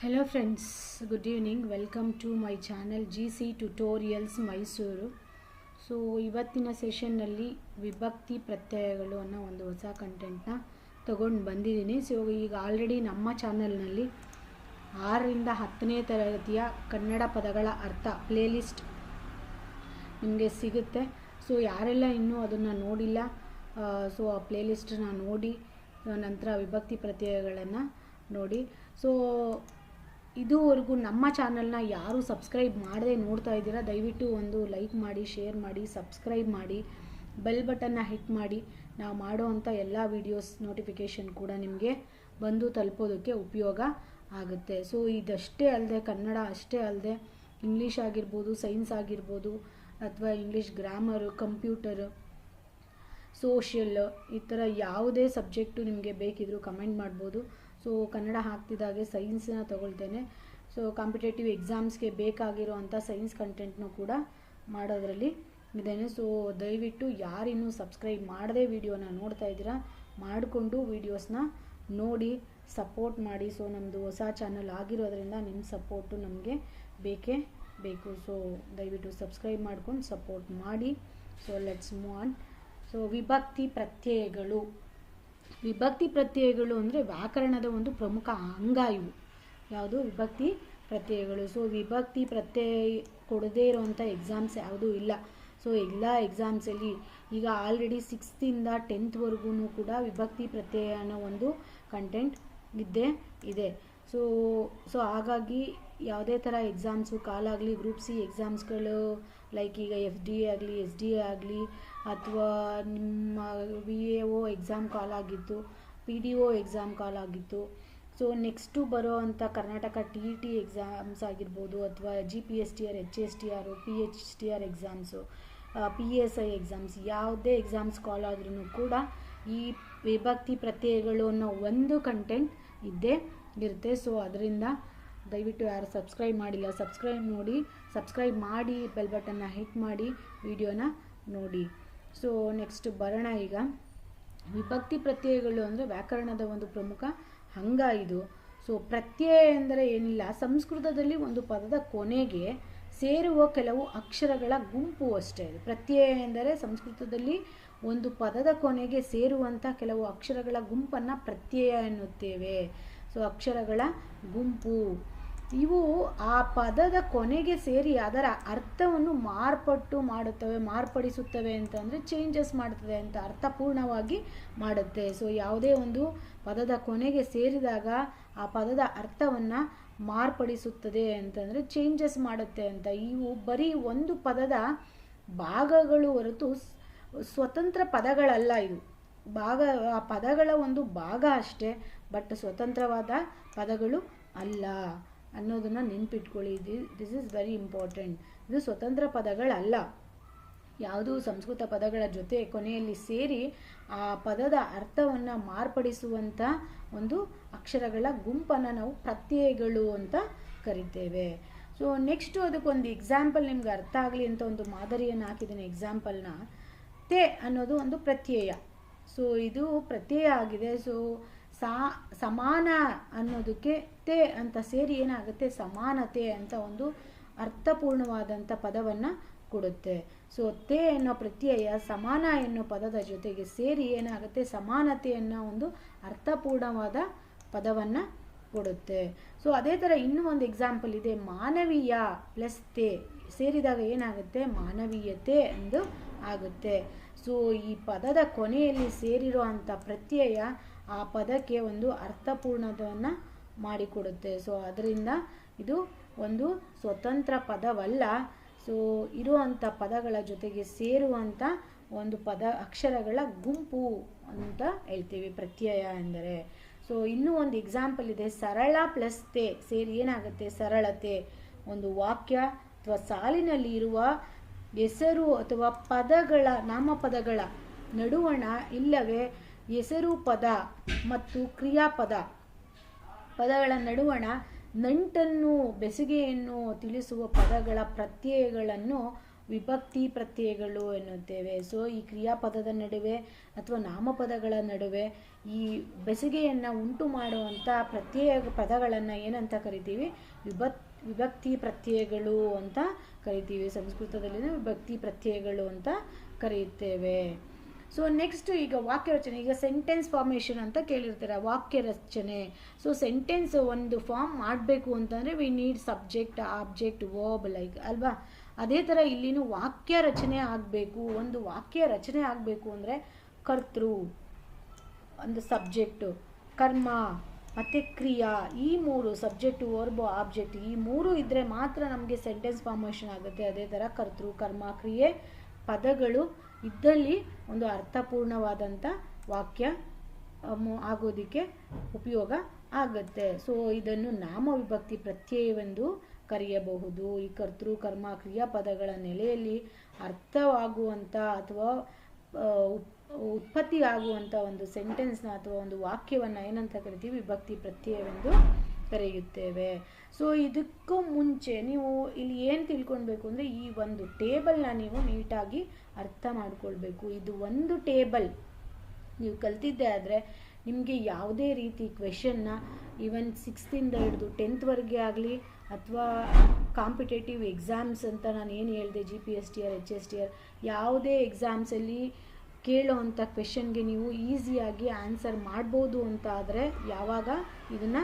Hello friends, good evening. Welcome to my channel GC Tutorials Mysuru. So ಇವತ್ತಿನ ಸೆಷನ್ನಲ್ಲಿ ವಿಭಕ್ತಿ ಪ್ರತ್ಯಯಗಳು ಅನ್ನೋ ಒಂದು ಹೊಸ ಕಂಟೆಂಟ್ನ ತಗೊಂಡು ಬಂದಿದ್ದೀನಿ. ಸೊ ಈಗ ಆಲ್ರೆಡಿ ನಮ್ಮ ಚಾನಲ್ನಲ್ಲಿ 6ರಿಂದ 10ನೇ ತರಗತಿಯ ಕನ್ನಡ ಪದಗಳ ಅರ್ಥ ಪ್ಲೇಲಿಸ್ಟ್ ನಿಮಗೆ ಸಿಗುತ್ತೆ. ಸೊ ಯಾರೆಲ್ಲ ಇನ್ನೂ ಅದನ್ನು ನೋಡಿಲ್ಲ, ಸೊ ಆ ಪ್ಲೇಲಿಸ್ಟನ್ನ ನೋಡಿ ನಂತರ ವಿಭಕ್ತಿ ಪ್ರತ್ಯಯಗಳನ್ನು ನೋಡಿ. ಸೊ ಇದುವರೆಗೂ ನಮ್ಮ ಚಾನಲ್ನ ಯಾರು ಸಬ್ಸ್ಕ್ರೈಬ್ ಮಾಡದೆ ನೋಡ್ತಾ ಇದ್ದೀರಾ, ದಯವಿಟ್ಟು ಒಂದು ಲೈಕ್ ಮಾಡಿ, ಶೇರ್ ಮಾಡಿ, ಸಬ್ಸ್ಕ್ರೈಬ್ ಮಾಡಿ, ಬೆಲ್ ಬಟನ್ನ ಹಿಟ್ ಮಾಡಿ. ನಾವು ಮಾಡೋವಂಥ ಎಲ್ಲ ವೀಡಿಯೋಸ್ ನೋಟಿಫಿಕೇಷನ್ ಕೂಡ ನಿಮಗೆ ಬಂದು ತಲುಪೋದಕ್ಕೆ ಉಪಯೋಗ ಆಗುತ್ತೆ. ಸೊ ಇದಷ್ಟೇ ಅಲ್ಲದೆ, ಕನ್ನಡ ಅಷ್ಟೇ ಅಲ್ಲದೆ ಇಂಗ್ಲೀಷ್ ಆಗಿರ್ಬೋದು, ಸೈನ್ಸ್ ಆಗಿರ್ಬೋದು, ಅಥವಾ ಇಂಗ್ಲೀಷ್ ಗ್ರಾಮರು, ಕಂಪ್ಯೂಟರು, ಸೋಷಿಯಲ್, ಈ ಥರ ಯಾವುದೇ ಸಬ್ಜೆಕ್ಟು ನಿಮಗೆ ಬೇಕಿದ್ರೂ ಕಮೆಂಟ್ ಮಾಡ್ಬೋದು. ಸೊ ಕನ್ನಡ ಹಾಕ್ತಿದ್ದಾಗೆ ಸೈನ್ಸನ್ನ ತೊಗೊಳ್ತೇನೆ. ಸೊ ಕಾಂಪಿಟೇಟಿವ್ ಎಕ್ಸಾಮ್ಸ್ಗೆ ಬೇಕಾಗಿರೋವಂಥ ಸೈನ್ಸ್ ಕಂಟೆಂಟ್ನೂ ಕೂಡ ಮಾಡೋದ್ರಲ್ಲಿ ಇದ್ದೇನೆ. ಸೊ ದಯವಿಟ್ಟು ಯಾರಿನ್ನೂ ಸಬ್ಸ್ಕ್ರೈಬ್ ಮಾಡದೆ ವಿಡಿಯೋನ ನೋಡ್ತಾ ಇದ್ದೀರಾ, ಮಾಡಿಕೊಂಡು ವೀಡಿಯೋಸ್ನ ನೋಡಿ ಸಪೋರ್ಟ್ ಮಾಡಿ. ಸೊ ನಮ್ಮದು ಹೊಸ ಚಾನಲ್ ಆಗಿರೋದ್ರಿಂದ ನಿಮ್ಮ ಸಪೋರ್ಟು ನಮಗೆ ಬೇಕೇ ಬೇಕು. ಸೊ ದಯವಿಟ್ಟು ಸಬ್ಸ್ಕ್ರೈಬ್ ಮಾಡ್ಕೊಂಡು ಸಪೋರ್ಟ್ ಮಾಡಿ. So let's move on. So ವಿಭಕ್ತಿ ಪ್ರತ್ಯಯಗಳು. ವಿಭಕ್ತಿ ಪ್ರತ್ಯಯಗಳು ಅಂದರೆ ವ್ಯಾಕರಣದ ಒಂದು ಪ್ರಮುಖ ಅಂಗ ಇವು. ಯಾವುದು? ವಿಭಕ್ತಿ ಪ್ರತ್ಯಯಗಳು. ಸೊ ವಿಭಕ್ತಿ ಪ್ರತ್ಯಯ ಕೊಡದೇ ಇರೋವಂಥ ಎಕ್ಸಾಮ್ಸ್ ಯಾವುದೂ ಇಲ್ಲ. ಸೊ ಎಲ್ಲ ಎಕ್ಸಾಮ್ಸಲ್ಲಿ ಈಗ ಆಲ್ರೆಡಿ 6ರಿಂದ 10th ಕೂಡ ವಿಭಕ್ತಿ ಪ್ರತ್ಯಯ ಅನ್ನೋ ಒಂದು ಕಂಟೆಂಟ್ ಇದ್ದೇ ಇದೆ. ಸೊ ಹಾಗಾಗಿ ಯಾವುದೇ ಥರ ಎಕ್ಸಾಮ್ಸು ಕಾಲಾಗಲಿ, ಗ್ರೂಪ್ ಸಿ ಎಕ್ಸಾಮ್ಸ್ಗಳು ಲೈಕ್ ಈಗ FD ಆಗಲಿ, SDA ಆಗಲಿ, ಅಥವಾ ನಿಮ್ಮ VAO ಎಕ್ಸಾಮ್ ಕಾಲ್ ಆಗಿತ್ತು, PDO ಎಕ್ಸಾಮ್ ಕಾಲ್ ಆಗಿತ್ತು. ಸೊ ನೆಕ್ಸ್ಟು ಬರೋ ಅಂಥ ಕರ್ನಾಟಕ TET ಎಕ್ಸಾಮ್ಸ್ ಆಗಿರ್ಬೋದು, ಅಥವಾ GPSTR, HSTR, PHTR exams, PSI exams, ಯಾವುದೇ ಎಕ್ಸಾಮ್ಸ್ ಕಾಲ್ ಆದ್ರೂ ಕೂಡ ಈ ವಿಭಕ್ತಿ ಪ್ರತ್ಯಯಗಳು ಅನ್ನೋ ಒಂದು ಕಂಟೆಂಟ್ ಇದ್ದೇ ಇರುತ್ತೆ. ಸೊ ಅದರಿಂದ ದಯವಿಟ್ಟು ಯಾರು ಸಬ್ಸ್ಕ್ರೈಬ್ ಮಾಡಿಲ್ಲ, ಸಬ್ಸ್ಕ್ರೈಬ್ ಮಾಡಿ, ಬೆಲ್ ಬಟನ್ನ ಹಿಟ್ ಮಾಡಿ, ವಿಡಿಯೋನ ನೋಡಿ. ಸೊ ನೆಕ್ಸ್ಟ್ ಬರೋಣ. ಈಗ ವಿಭಕ್ತಿ ಪ್ರತ್ಯಯಗಳು ಅಂದರೆ ವ್ಯಾಕರಣದ ಒಂದು ಪ್ರಮುಖ ಅಂಗ ಇದು. ಸೊ ಪ್ರತ್ಯಯ ಎಂದರೆ ಏನಿಲ್ಲ, ಸಂಸ್ಕೃತದಲ್ಲಿ ಒಂದು ಪದದ ಕೊನೆಗೆ ಸೇರುವ ಕೆಲವು ಅಕ್ಷರಗಳ ಗುಂಪು ಅಷ್ಟೇ. ಪ್ರತ್ಯಯ ಎಂದರೆ ಸಂಸ್ಕೃತದಲ್ಲಿ ಒಂದು ಪದದ ಕೊನೆಗೆ ಸೇರುವಂಥ ಕೆಲವು ಅಕ್ಷರಗಳ ಗುಂಪನ್ನು ಪ್ರತ್ಯಯ ಎನ್ನುತ್ತೇವೆ. ಸೊ ಅಕ್ಷರಗಳ ಗುಂಪು ಇವು ಆ ಪದದ ಕೊನೆಗೆ ಸೇರಿ ಅದರ ಅರ್ಥವನ್ನು ಮಾರ್ಪಡಿಸುತ್ತವೆ ಅಂತಂದರೆ ಚೇಂಜಸ್ ಮಾಡ್ತದೆ ಅಂತ, ಅರ್ಥಪೂರ್ಣವಾಗಿ ಮಾಡುತ್ತೆ. ಸೊ ಯಾವುದೇ ಒಂದು ಪದದ ಕೊನೆಗೆ ಸೇರಿದಾಗ ಆ ಪದದ ಅರ್ಥವನ್ನು ಮಾರ್ಪಡಿಸುತ್ತದೆ ಅಂತಂದರೆ ಚೇಂಜಸ್ ಮಾಡುತ್ತೆ ಅಂತ. ಇವು ಬರೀ ಒಂದು ಪದದ ಭಾಗಗಳು ಹೊರತು ಸ್ವತಂತ್ರ ಪದಗಳಲ್ಲ. ಇದು ಆ ಪದಗಳ ಒಂದು ಭಾಗ ಅಷ್ಟೇ, ಬಟ್ ಸ್ವತಂತ್ರವಾದ ಪದಗಳು ಅಲ್ಲ ಅನ್ನೋದನ್ನು ನೆನ್ಪಿಟ್ಕೊಳ್ಳಿ. This is very important. ಇದು ಸ್ವತಂತ್ರ ಪದಗಳಲ್ಲ. ಯಾವುದು ಸಂಸ್ಕೃತ ಪದಗಳ ಜೊತೆ ಕೊನೆಯಲ್ಲಿ ಸೇರಿ ಆ ಪದದ ಅರ್ಥವನ್ನು ಮಾರ್ಪಡಿಸುವಂಥ ಒಂದು ಅಕ್ಷರಗಳ ಗುಂಪನ್ನು ನಾವು ಪ್ರತ್ಯಯಗಳು ಅಂತ ಕರಿತೇವೆ. ಸೊ ನೆಕ್ಸ್ಟು ಅದಕ್ಕೊಂದು ಎಕ್ಸಾಂಪಲ್ ನಿಮ್ಗೆ ಅರ್ಥ ಆಗಲಿ ಅಂತ ಒಂದು ಮಾದರಿಯನ್ನು ಹಾಕಿದ್ದೀನಿ. ಎಕ್ಸಾಂಪಲ್ನ ತೇ ಅನ್ನೋದು ಒಂದು ಪ್ರತ್ಯಯ. ಸೊ ಇದು ಪ್ರತ್ಯಯ ಆಗಿದೆ. ಸೊ ಸಮಾನ ಅನ್ನೋದಕ್ಕೆ ತೇ ಅಂತ ಸೇರಿ ಏನಾಗುತ್ತೆ, ಸಮಾನತೆ ಅಂತ ಒಂದು ಅರ್ಥಪೂರ್ಣವಾದಂಥ ಪದವನ್ನು ಕೊಡುತ್ತೆ. ಸೊ ತೇ ಅನ್ನೋ ಪ್ರತ್ಯಯ ಸಮಾನ ಎನ್ನೋ ಪದದ ಜೊತೆಗೆ ಸೇರಿ ಏನಾಗುತ್ತೆ, ಸಮಾನತೆ ಅನ್ನೋ ಒಂದು ಅರ್ಥಪೂರ್ಣವಾದ ಪದವನ್ನು ಕೊಡುತ್ತೆ. ಸೊ ಅದೇ ಥರ ಇನ್ನೂ ಒಂದು ಎಕ್ಸಾಂಪಲ್ ಇದೆ. ಮಾನವೀಯ ಪ್ಲಸ್ ತೇ ಸೇರಿದಾಗ ಏನಾಗುತ್ತೆ, ಮಾನವೀಯತೆ ಎಂದು ಆಗುತ್ತೆ. ಸೊ ಈ ಪದದ ಕೊನೆಯಲ್ಲಿ ಸೇರಿರೋ ಅಂಥ ಪ್ರತ್ಯಯ ಆ ಪದಕ್ಕೆ ಒಂದು ಅರ್ಥಪೂರ್ಣವನ್ನು ಮಾಡಿಕೊಡುತ್ತೆ. ಸೊ ಅದರಿಂದ ಇದು ಒಂದು ಸ್ವತಂತ್ರ ಪದವಲ್ಲ. ಸೊ ಇರುವಂಥ ಪದಗಳ ಜೊತೆಗೆ ಸೇರುವಂಥ ಒಂದು ಅಕ್ಷರಗಳ ಗುಂಪು ಅಂತ ಹೇಳ್ತೀವಿ ಪ್ರತ್ಯಯ ಎಂದರೆ. ಸೊ ಇನ್ನೂ ಒಂದು ಎಕ್ಸಾಂಪಲ್ ಇದೆ. ಸರಳ ಪ್ಲಸ್ ತೇ ಸೇರಿ ಏನಾಗುತ್ತೆ, ಸರಳತೆ. ಒಂದು ವಾಕ್ಯ ಅಥವಾ ಸಾಲಿನಲ್ಲಿ ಇರುವ ಹೆಸರು ಅಥವಾ ನಾಮಪದಗಳ ನಡುವಣ ಇಲ್ಲವೇ ಹೆಸರು ಪದ ಮತ್ತು ಕ್ರಿಯಾಪದ ಪದಗಳ ನಡುವಣ ನಂಟನ್ನು, ಬೆಸುಗೆಯನ್ನು ತಿಳಿಸುವ ಪದಗಳ ಪ್ರತ್ಯಯಗಳನ್ನು ವಿಭಕ್ತಿ ಪ್ರತ್ಯಯಗಳು ಎನ್ನುತ್ತೇವೆ. ಸೊ ಈ ಕ್ರಿಯಾಪದದ ನಡುವೆ ಅಥವಾ ನಾಮಪದಗಳ ನಡುವೆ ಈ ಬೆಸುಗೆಯನ್ನು ಉಂಟು ಮಾಡುವಂಥ ಪ್ರತ್ಯಯ ಪದಗಳನ್ನು ಏನಂತ ಕರಿತೀವಿ? ವಿಭಕ್ತಿ ಪ್ರತ್ಯಯಗಳು ಅಂತ ಕರಿತೀವಿ. ಸಂಸ್ಕೃತದಲ್ಲಿ ವಿಭಕ್ತಿ ಪ್ರತ್ಯಯಗಳು ಅಂತ ಕರೆಯುತ್ತೇವೆ. ಸೊ ನೆಕ್ಸ್ಟ್ ಈಗ ವಾಕ್ಯ ರಚನೆ. ಈಗ ಸೆಂಟೆನ್ಸ್ ಫಾರ್ಮೇಷನ್ ಅಂತ ಕೇಳಿರ್ತಾರೆ, ವಾಕ್ಯ ರಚನೆ. ಸೊ ಸೆಂಟೆನ್ಸ್ ಒಂದು ಫಾರ್ಮ್ ಮಾಡಬೇಕು ಅಂತಂದರೆ we need subject, object, verb like ಅಲ್ವಾ. ಅದೇ ಥರ ಇಲ್ಲಿನೂ ವಾಕ್ಯ ರಚನೆ ಆಗಬೇಕು. ಒಂದು ವಾಕ್ಯ ರಚನೆ ಆಗಬೇಕು ಅಂದರೆ ಕರ್ತೃ, ಒಂದು ಸಬ್ಜೆಕ್ಟು, ಕರ್ಮ ಮತ್ತು ಕ್ರಿಯಾ, ಈ ಮೂರು ಸಬ್ಜೆಕ್ಟು, ವರ್ಬ್, ಆಬ್ಜೆಕ್ಟ್, ಈ ಮೂರು ಇದ್ದರೆ ಮಾತ್ರ ನಮಗೆ ಸೆಂಟೆನ್ಸ್ ಫಾರ್ಮೇಷನ್ ಆಗುತ್ತೆ. ಅದೇ ಥರ ಕರ್ತೃ, ಕರ್ಮ, ಕ್ರಿಯೆ ಪದಗಳು ಇದ್ದಲ್ಲಿ ಒಂದು ಅರ್ಥಪೂರ್ಣವಾದಂಥ ವಾಕ್ಯ ಆಗೋದಕ್ಕೆ ಉಪಯೋಗ ಆಗುತ್ತೆ. ಸೊ ಇದನ್ನು ನಾಮವಿಭಕ್ತಿ ಪ್ರತ್ಯಯವೆಂದು ಕರೆಯಬಹುದು. ಈ ಕರ್ತೃ, ಕರ್ಮ, ಕ್ರಿಯಾಪದಗಳ ನೆಲೆಯಲ್ಲಿ ಅರ್ಥವಾಗುವಂಥ ಅಥವಾ ಉತ್ಪತ್ತಿ ಆಗುವಂಥ ಒಂದು ಸೆಂಟೆನ್ಸ್ನ ಅಥವಾ ಒಂದು ವಾಕ್ಯವನ್ನು ಏನಂತ ಕರಿತೀವಿ? ವಿಭಕ್ತಿ ಪ್ರತ್ಯಯವೆಂದು ಕರೆಯುತ್ತೇವೆ. ಸೊ ಇದಕ್ಕೂ ಮುಂಚೆ ನೀವು ಇಲ್ಲಿ ಏನು ತಿಳ್ಕೊಳ್ಬೇಕು ಅಂದರೆ ಈ ಒಂದು ಟೇಬಲ್ನ ನೀವು ನೀಟಾಗಿ ಅರ್ಥ ಮಾಡ್ಕೊಳ್ಬೇಕು. ಇದು ಒಂದು ಟೇಬಲ್ ನೀವು ಕಲ್ತಿದ್ದೆ ಆದರೆ ನಿಮಗೆ ಯಾವುದೇ ರೀತಿ ಕ್ವೆಶನ್ನ ಈವನ್ 6th ಹಿಡಿದು 10th ಆಗಲಿ ಅಥವಾ ಕಾಂಪಿಟೇಟಿವ್ ಎಕ್ಸಾಮ್ಸ್ ಅಂತ ನಾನು ಏನು ಹೇಳಿದೆ, GPSTR, HSTR, ಯಾವುದೇ ಎಕ್ಸಾಮ್ಸಲ್ಲಿ ಕೇಳೋವಂಥ ಕ್ವೆಶನ್ಗೆ ನೀವು ಈಸಿಯಾಗಿ ಆನ್ಸರ್ ಮಾಡ್ಬೋದು ಅಂತ ಆದರೆ ಯಾವಾಗ? ಇದನ್ನು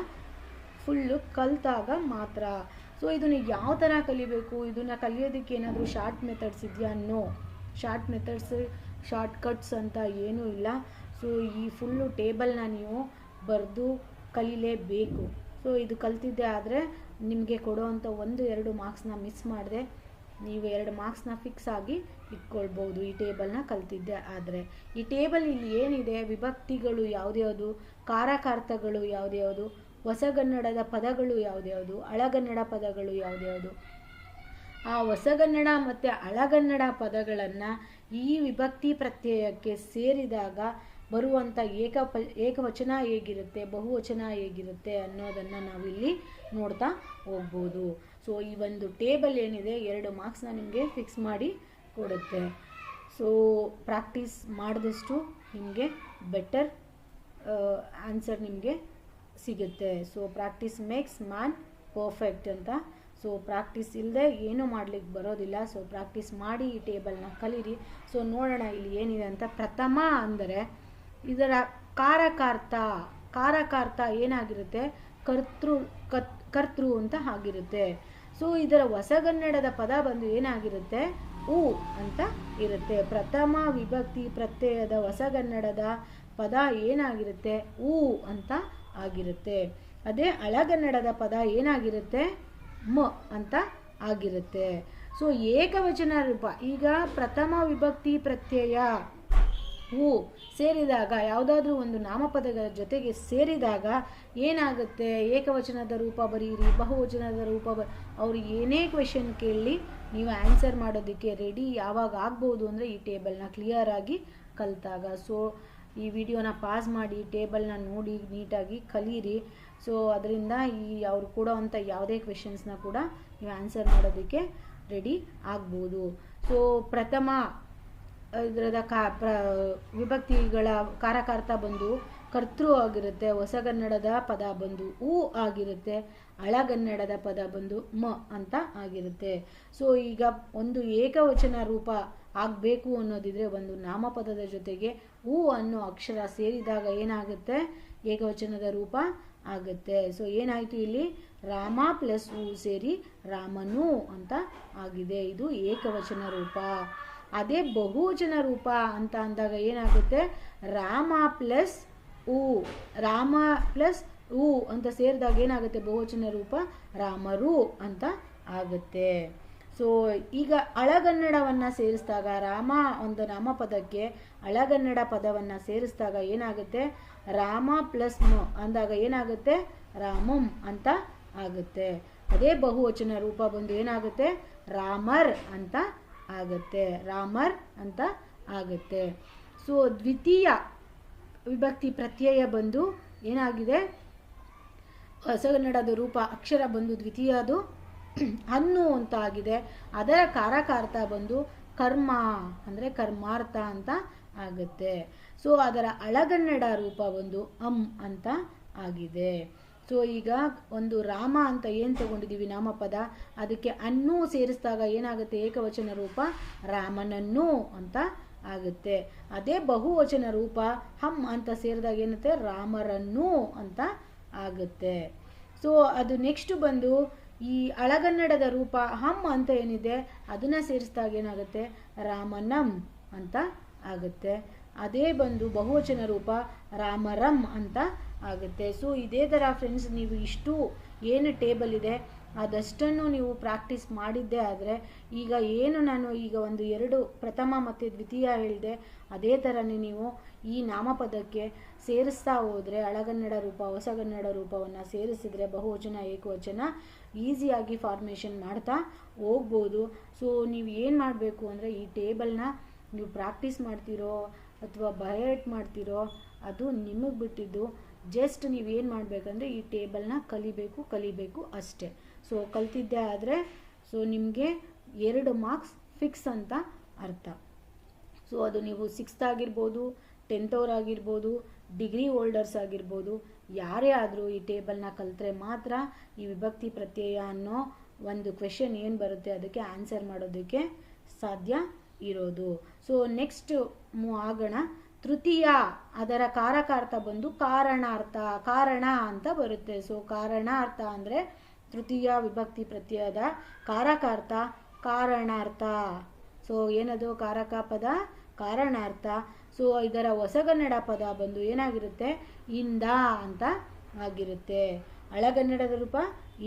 ಫುಲ್ಲು ಕಲಿತಾಗ ಮಾತ್ರ. ಸೊ ಇದನ್ನು ಯಾವ ಥರ ಕಲಿಬೇಕು? ಇದನ್ನು ಕಲಿಯೋದಕ್ಕೆ ಏನಾದರೂ ಶಾರ್ಟ್ ಮೆಥಡ್ಸ್ ಇದೆಯಾ? No, short methods, shortcuts ಅಂತ ಏನೂ ಇಲ್ಲ. ಸೊ ಈ ಫುಲ್ಲು ಟೇಬಲ್ನ ನೀವು ಬರೆದು ಕಲೀಲೇಬೇಕು. ಸೊ ಇದು ಕಲ್ತಿದ್ದೆ ಆದರೆ ನಿಮಗೆ ಕೊಡೋವಂಥ 1-2 ಮಾರ್ಕ್ಸ್ನ ಮಿಸ್ ಮಾಡಿದೆ ನೀವು 2 ಮಾರ್ಕ್ಸ್ನ ಫಿಕ್ಸ್ ಆಗಿ ಇಟ್ಕೊಳ್ಬೋದು ಈ ಟೇಬಲ್ನ ಕಲ್ತಿದ್ದೆ ಆದರೆ. ಈ ಟೇಬಲ್ ಇಲ್ಲಿ ಏನಿದೆ? ವಿಭಕ್ತಿಗಳು ಯಾವುದ್ಯಾವುದು, ಕಾರಕಾರ್ಥಗಳು ಯಾವುದ್ಯಾವುದು, ಹೊಸಗನ್ನಡದ ಪದಗಳು ಯಾವುದ್ಯಾವುದು, ಹಳಗನ್ನಡ ಪದಗಳು ಯಾವುದ್ಯಾವುದು, ಆ ಹೊಸಗನ್ನಡ ಮತ್ತು ಹಳಗನ್ನಡ ಪದಗಳನ್ನು ಈ ವಿಭಕ್ತಿ ಪ್ರತ್ಯಯಕ್ಕೆ ಸೇರಿದಾಗ ಬರುವಂಥ ಏಕವಚನ ಹೇಗಿರುತ್ತೆ, ಬಹುವಚನ ಹೇಗಿರುತ್ತೆ ಅನ್ನೋದನ್ನು ನಾವಿಲ್ಲಿ ನೋಡ್ತಾ ಹೋಗ್ಬೋದು. ಸೊ ಈ ಒಂದು ಟೇಬಲ್ ಏನಿದೆ 2 ಮಾರ್ಕ್ಸ್ನ ನಿಮಗೆ ಫಿಕ್ಸ್ ಮಾಡಿ ಕೊಡುತ್ತೆ. ಸೊ ಪ್ರಾಕ್ಟೀಸ್ ಮಾಡಿದಷ್ಟು ನಿಮಗೆ ಬೆಟರ್ ಆನ್ಸರ್ ನಿಮಗೆ ಸಿಗುತ್ತೆ. So practice makes man perfect ಅಂತ. ಸೊ ಪ್ರಾಕ್ಟೀಸ್ ಇಲ್ಲದೆ ಏನೂ ಮಾಡಲಿಕ್ಕೆ ಬರೋದಿಲ್ಲ. ಸೊ ಪ್ರಾಕ್ಟೀಸ್ ಮಾಡಿ ಈ ಟೇಬಲ್ನ ಕಲೀರಿ. ಸೊ ನೋಡೋಣ ಇಲ್ಲಿ ಏನಿದೆ ಅಂತ. ಪ್ರಥಮ ಅಂದರೆ ಇದರ ಕಾರಕಾರ್ಥ ಏನಾಗಿರುತ್ತೆ? ಕರ್ತೃ ಅಂತ ಆಗಿರುತ್ತೆ. ಸೊ ಇದರ ಹೊಸಗನ್ನಡದ ಪದ ಬಂದು ಏನಾಗಿರುತ್ತೆ? ಉ ಅಂತ ಇರುತ್ತೆ. ಪ್ರಥಮ ವಿಭಕ್ತಿ ಪ್ರತ್ಯಯದ ಹೊಸಗನ್ನಡದ ಪದ ಏನಾಗಿರುತ್ತೆ? ಉ ಅಂತ ಆಗಿರುತ್ತೆ. ಅದೇ ಹಳಗನ್ನಡದ ಪದ ಏನಾಗಿರುತ್ತೆ? ಮ ಅಂತ ಆಗಿರುತ್ತೆ. ಸೊ ಏಕವಚನ ರೂಪ. ಈಗ ಪ್ರಥಮ ವಿಭಕ್ತಿ ಪ್ರತ್ಯಯ ಉ ಸೇರಿದಾಗ ಯಾವುದಾದ್ರೂ ಒಂದು ನಾಮಪದಗಳ ಜೊತೆಗೆ ಸೇರಿದಾಗ ಏನಾಗುತ್ತೆ? ಏಕವಚನದ ರೂಪ ಬರೀರಿ, ಬಹುವಚನದ ರೂಪ ಅವ್ರು ಏನೇ ಕ್ವೆಶನ್ ಕೇಳಿ ನೀವು ಆನ್ಸರ್ ಮಾಡೋದಕ್ಕೆ ರೆಡಿ ಯಾವಾಗ ಆಗ್ಬೋದು ಅಂದರೆ ಈ ಟೇಬಲ್ನ ಕ್ಲಿಯರಾಗಿ ಕಲಿತಾಗ. ಸೊ ಈ ವಿಡಿಯೋನ ಪಾಸ್ ಮಾಡಿ ಟೇಬಲ್ನ ನೋಡಿ ನೀಟಾಗಿ ಕಲೀರಿ. ಸೊ ಅದರಿಂದ ಅವ್ರು ಕೊಡೋವಂಥ ಯಾವುದೇ ಕ್ವೆಶನ್ಸ್ನ ಕೂಡ ನೀವು ಆನ್ಸರ್ ಮಾಡೋದಕ್ಕೆ ರೆಡಿ ಆಗ್ಬೋದು. ಸೊ ಪ್ರಥಮ ಇದರದ ವಿಭಕ್ತಿಗಳ ಕಾರಕಾರ್ಥ ಬಂದು ಕರ್ತೃ ಆಗಿರುತ್ತೆ. ಹೊಸಗನ್ನಡದ ಪದ ಬಂದು ಉ ಆಗಿರುತ್ತೆ. ಹಳಗನ್ನಡದ ಪದ ಬಂದು ಮ ಅಂತ ಆಗಿರುತ್ತೆ. ಸೊ ಈಗ ಒಂದು ಏಕವಚನ ರೂಪ ಆಗಬೇಕು ಅನ್ನೋದಿದ್ರೆ ಒಂದು ನಾಮಪದದ ಜೊತೆಗೆ ಉ ಅನ್ನೋ ಅಕ್ಷರ ಸೇರಿದಾಗ ಏನಾಗುತ್ತೆ? ಏಕವಚನದ ರೂಪ ಆಗುತ್ತೆ. ಸೊ ಏನಾಯಿತು ಇಲ್ಲಿ? ರಾಮ ಪ್ಲಸ್ ಉ ಸೇರಿ ರಾಮನು ಅಂತ ಆಗಿದೆ. ಇದು ಏಕವಚನ ರೂಪ. ಅದೇ ಬಹುವಚನ ರೂಪ ಅಂತ ಅಂದಾಗ ಏನಾಗುತ್ತೆ? ರಾಮ ಪ್ಲಸ್ ಉ ಅಂತ ಸೇರಿದಾಗ ಏನಾಗುತ್ತೆ? ಬಹುವಚನ ರೂಪ ರಾಮರು ಅಂತ ಆಗುತ್ತೆ. ಸೊ ಈಗ ಹಳಗನ್ನಡವನ್ನು ಸೇರಿಸಿದಾಗ ರಾಮ ಒಂದು ನಾಮಪದಕ್ಕೆ ಹಳಗನ್ನಡ ಪದವನ್ನು ಸೇರಿಸಿದಾಗ ಏನಾಗುತ್ತೆ? ರಾಮ ಪ್ಲಸ್ ಮ ಅಂದಾಗ ಏನಾಗುತ್ತೆ? ರಾಮಂ ಅಂತ ಆಗುತ್ತೆ. ಅದೇ ಬಹುವಚನ ರೂಪ ಬಂದು ಏನಾಗುತ್ತೆ? ರಾಮರ್ ಅಂತ ಆಗುತ್ತೆ. ರಾಮರ್ ಅಂತ ಆಗುತ್ತೆ. ಸೊ ದ್ವಿತೀಯ ವಿಭಕ್ತಿ ಪ್ರತ್ಯಯ ಬಂದು ಏನಾಗಿದೆ? ಹೊಸಗನ್ನಡದ ರೂಪ ಅಕ್ಷರ ಬಂದು ದ್ವಿತೀಯ ಅದು ಹಣ್ಣು ಅಂತ ಆಗಿದೆ. ಅದರ ಕಾರಕಾರ್ಥ ಬಂದು ಕರ್ಮ ಅಂದರೆ ಕರ್ಮಾರ್ಥ ಅಂತ ಆಗುತ್ತೆ. ಸೊ ಅದರ ಅಳಗನ್ನಡ ರೂಪ ಒಂದು ಅಂತ ಆಗಿದೆ. ಸೊ ಈಗ ಒಂದು ರಾಮ ಅಂತ ಏನು ತಗೊಂಡಿದ್ದೀವಿ ನಾಮಪದ, ಅದಕ್ಕೆ ಅನ್ನು ಸೇರಿಸಿದಾಗ ಏನಾಗುತ್ತೆ, ಏಕವಚನ ರೂಪ ರಾಮನನ್ನು ಅಂತ ಆಗುತ್ತೆ. ಅದೇ ಬಹುವಚನ ರೂಪ ಅಂತ ಸೇರಿದಾಗ ಏನುತ್ತೆ, ರಾಮರನ್ನು ಅಂತ ಆಗುತ್ತೆ. ಸೊ ಅದು ನೆಕ್ಸ್ಟ್ ಬಂದು ಈ ಅಳಗನ್ನಡದ ರೂಪ ಅಂತ ಏನಿದೆ ಅದನ್ನು ಸೇರಿಸಿದಾಗ ಏನಾಗುತ್ತೆ, ರಾಮನಂ ಅಂತ ಆಗುತ್ತೆ. ಅದೇ ಬಂದು ಬಹುವಚನ ರೂಪ ರಾಮರಂ ಅಂತ ಆಗುತ್ತೆ. ಸೊ ಇದೇ ಥರ ಫ್ರೆಂಡ್ಸ್, ನೀವು ಇಷ್ಟು ಏನು ಟೇಬಲ್ ಇದೆ ಅದಷ್ಟನ್ನು ನೀವು ಪ್ರಾಕ್ಟೀಸ್ ಮಾಡಿದ್ದೇ ಆದರೆ, ಈಗ ಏನು ನಾನು ಈಗ ಒಂದು 2 ಪ್ರಥಮ ಮತ್ತು ದ್ವಿತೀಯ ಹೇಳಿದೆ, ಅದೇ ಥರನೇ ನೀವು ಈ ನಾಮಪದಕ್ಕೆ ಸೇರಿಸ್ತಾ ಹೋದರೆ, ಅಳಗನ್ನಡ ರೂಪ ಹೊಸಗನ್ನಡ ರೂಪವನ್ನು ಸೇರಿಸಿದರೆ ಬಹುವಚನ ಏಕವಚನ ಈಸಿಯಾಗಿ ಫಾರ್ಮೇಷನ್ ಮಾಡ್ತಾ ಹೋಗ್ಬೋದು. ಸೊ ನೀವು ಏನು ಮಾಡಬೇಕು ಅಂದರೆ, ಈ ಟೇಬಲ್ನ ನೀವು ಪ್ರಾಕ್ಟೀಸ್ ಮಾಡ್ತೀರೋ ಅಥವಾ ಬೈಹರ್ಟ್ ಮಾಡ್ತೀರೋ ಅದು ನಿಮಗೆ ಬಿಟ್ಟಿದ್ದು. ಜಸ್ಟ್ ನೀವೇನು ಮಾಡಬೇಕಂದ್ರೆ ಈ ಟೇಬಲ್ನ ಕಲಿಬೇಕು ಅಷ್ಟೇ. ಸೊ ಕಲ್ತಿದ್ದೆ ಆದರೆ ಸೊ ನಿಮಗೆ 2 ಮಾರ್ಕ್ಸ್ ಫಿಕ್ಸ್ ಅಂತ ಅರ್ಥ. ಸೊ ಅದು ನೀವು 6th ಆಗಿರ್ಬೋದು, 10th ಆಗಿರ್ಬೋದು, ಡಿಗ್ರಿ ಹೋಲ್ಡರ್ಸ್ ಆಗಿರ್ಬೋದು, ಯಾರೇ ಆದರೂ ಈ ಟೇಬಲ್ನ ಕಲಿತ್ರೆ ಮಾತ್ರ ಈ ವಿಭಕ್ತಿ ಪ್ರತ್ಯಯ ಅನ್ನೋ ಒಂದು ಕ್ವೆಶನ್ ಏನು ಬರುತ್ತೆ ಅದಕ್ಕೆ ಆನ್ಸರ್ ಮಾಡೋದಕ್ಕೆ ಸಾಧ್ಯ ಇರೋದು. ಸೊ ನೆಕ್ಸ್ಟ್ ಆಗೋಣ. ತೃತೀಯ, ಅದರ ಕಾರಕಾರ್ಥ ಬಂದು ಕಾರಣಾರ್ಥ, ಕಾರಣ ಅಂತ ಬರುತ್ತೆ. ಸೊ ಕಾರಣಾರ್ಥ ಅಂದರೆ ತೃತೀಯ ವಿಭಕ್ತಿ ಪ್ರತ್ಯಯದ ಕಾರಕಾರ್ಥ ಕಾರಣಾರ್ಥ. ಸೊ ಏನದು ಕಾರಕ ಪದ ಕಾರಣಾರ್ಥ. ಸೊ ಇದರ ಹೊಸಗನ್ನಡ ಪದ ಬಂದು ಏನಾಗಿರುತ್ತೆ, ಇಂದ ಅಂತ ಆಗಿರುತ್ತೆ. ಹಳಗನ್ನಡದ ರೂಪ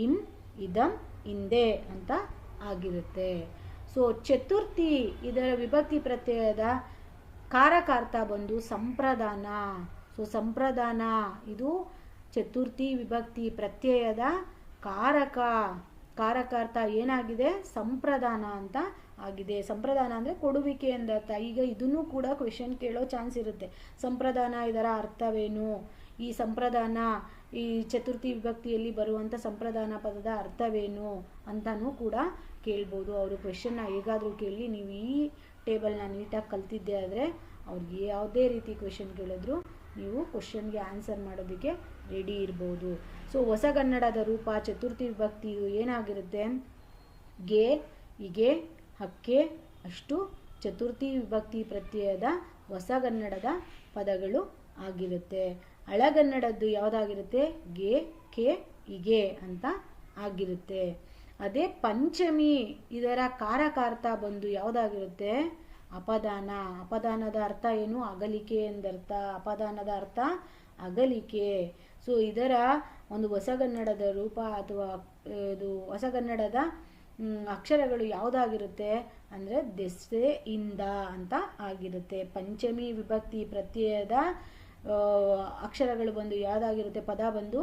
ಇಂ, ಇದಂ, ಇಂದೆ ಅಂತ ಆಗಿರುತ್ತೆ. ಸೊ ಚತುರ್ಥಿ, ಇದರ ವಿಭಕ್ತಿ ಪ್ರತ್ಯಯದ ಕಾರಕಾರ್ಥ ಬಂದು ಸಂಪ್ರದಾನ. ಸೊ ಸಂಪ್ರದಾನ ಇದು ಚತುರ್ಥಿ ವಿಭಕ್ತಿ ಪ್ರತ್ಯಯದ ಕಾರಕಾರ್ಥ ಏನಾಗಿದೆ, ಸಂಪ್ರದಾನ ಅಂತ ಆಗಿದೆ. ಸಂಪ್ರದಾನ ಅಂದರೆ ಕೊಡುವಿಕೆ ಎಂದರ್ಥ. ಈಗ ಇದನ್ನು ಕೂಡ ಕ್ವೆಶನ್ ಕೇಳೋ ಚಾನ್ಸ್ ಇರುತ್ತೆ. ಸಂಪ್ರದಾನ ಇದರ ಅರ್ಥವೇನು, ಈ ಸಂಪ್ರದಾನ ಈ ಚತುರ್ಥಿ ವಿಭಕ್ತಿಯಲ್ಲಿ ಬರುವಂಥ ಸಂಪ್ರದಾನ ಪದದ ಅರ್ಥವೇನು ಅಂತಲೂ ಕೂಡ ಕೇಳ್ಬೋದು. ಅವರು ಕ್ವೆಶನ್ನ ಹೇಗಾದರೂ ಕೇಳಿ ನೀವು ಈ ಟೇಬಲ್ನ ನೀಟಾಗಿ ಕಲ್ತಿದ್ದೆ ಆದರೆ ಅವ್ರಿಗೆ ಯಾವುದೇ ರೀತಿ ಕ್ವೆಶನ್ ಕೇಳಿದ್ರು ನೀವು ಕ್ವೆಶನ್ಗೆ ಆನ್ಸರ್ ಮಾಡೋದಕ್ಕೆ ರೆಡಿ ಇರ್ಬೋದು. ಸೊ ಹೊಸಗನ್ನಡದ ರೂಪ ಚತುರ್ಥಿ ವಿಭಕ್ತಿ ಏನಾಗಿರುತ್ತೆ, ಗೆ, ಇಗೆ, ಹಕ್ಕೆ ಅಷ್ಟು ಚತುರ್ಥಿ ವಿಭಕ್ತಿ ಪ್ರತ್ಯಯದ ಹೊಸಗನ್ನಡದ ಪದಗಳು ಆಗಿರುತ್ತೆ. ಹಳಗನ್ನಡದ್ದು ಯಾವುದಾಗಿರುತ್ತೆ, ಗೆ, ಕೆ, ಇಗೆ ಅಂತ ಆಗಿರುತ್ತೆ. ಅದೇ ಪಂಚಮಿ, ಇದರ ಕಾರಕಾರ್ಥ ಬಂದು ಯಾವುದಾಗಿರುತ್ತೆ, ಅಪದಾನ. ಅಪದಾನದ ಅರ್ಥ ಏನು, ಅಗಲಿಕೆ ಎಂದರ್ಥ. ಅಪದಾನದ ಅರ್ಥ ಅಗಲಿಕೆ. ಸೊ ಇದರ ಒಂದು ಹೊಸಗನ್ನಡದ ರೂಪ ಅಥವಾ ಇದು ಹೊಸಗನ್ನಡದ ಅಕ್ಷರಗಳು ಯಾವುದಾಗಿರುತ್ತೆ ಅಂದರೆ ದೆಸೆ, ಇಂದ ಅಂತ ಆಗಿರುತ್ತೆ. ಪಂಚಮಿ ವಿಭಕ್ತಿ ಪ್ರತ್ಯಯದ ಅಕ್ಷರಗಳು ಬಂದು ಯಾವುದಾಗಿರುತ್ತೆ, ಪದ ಬಂದು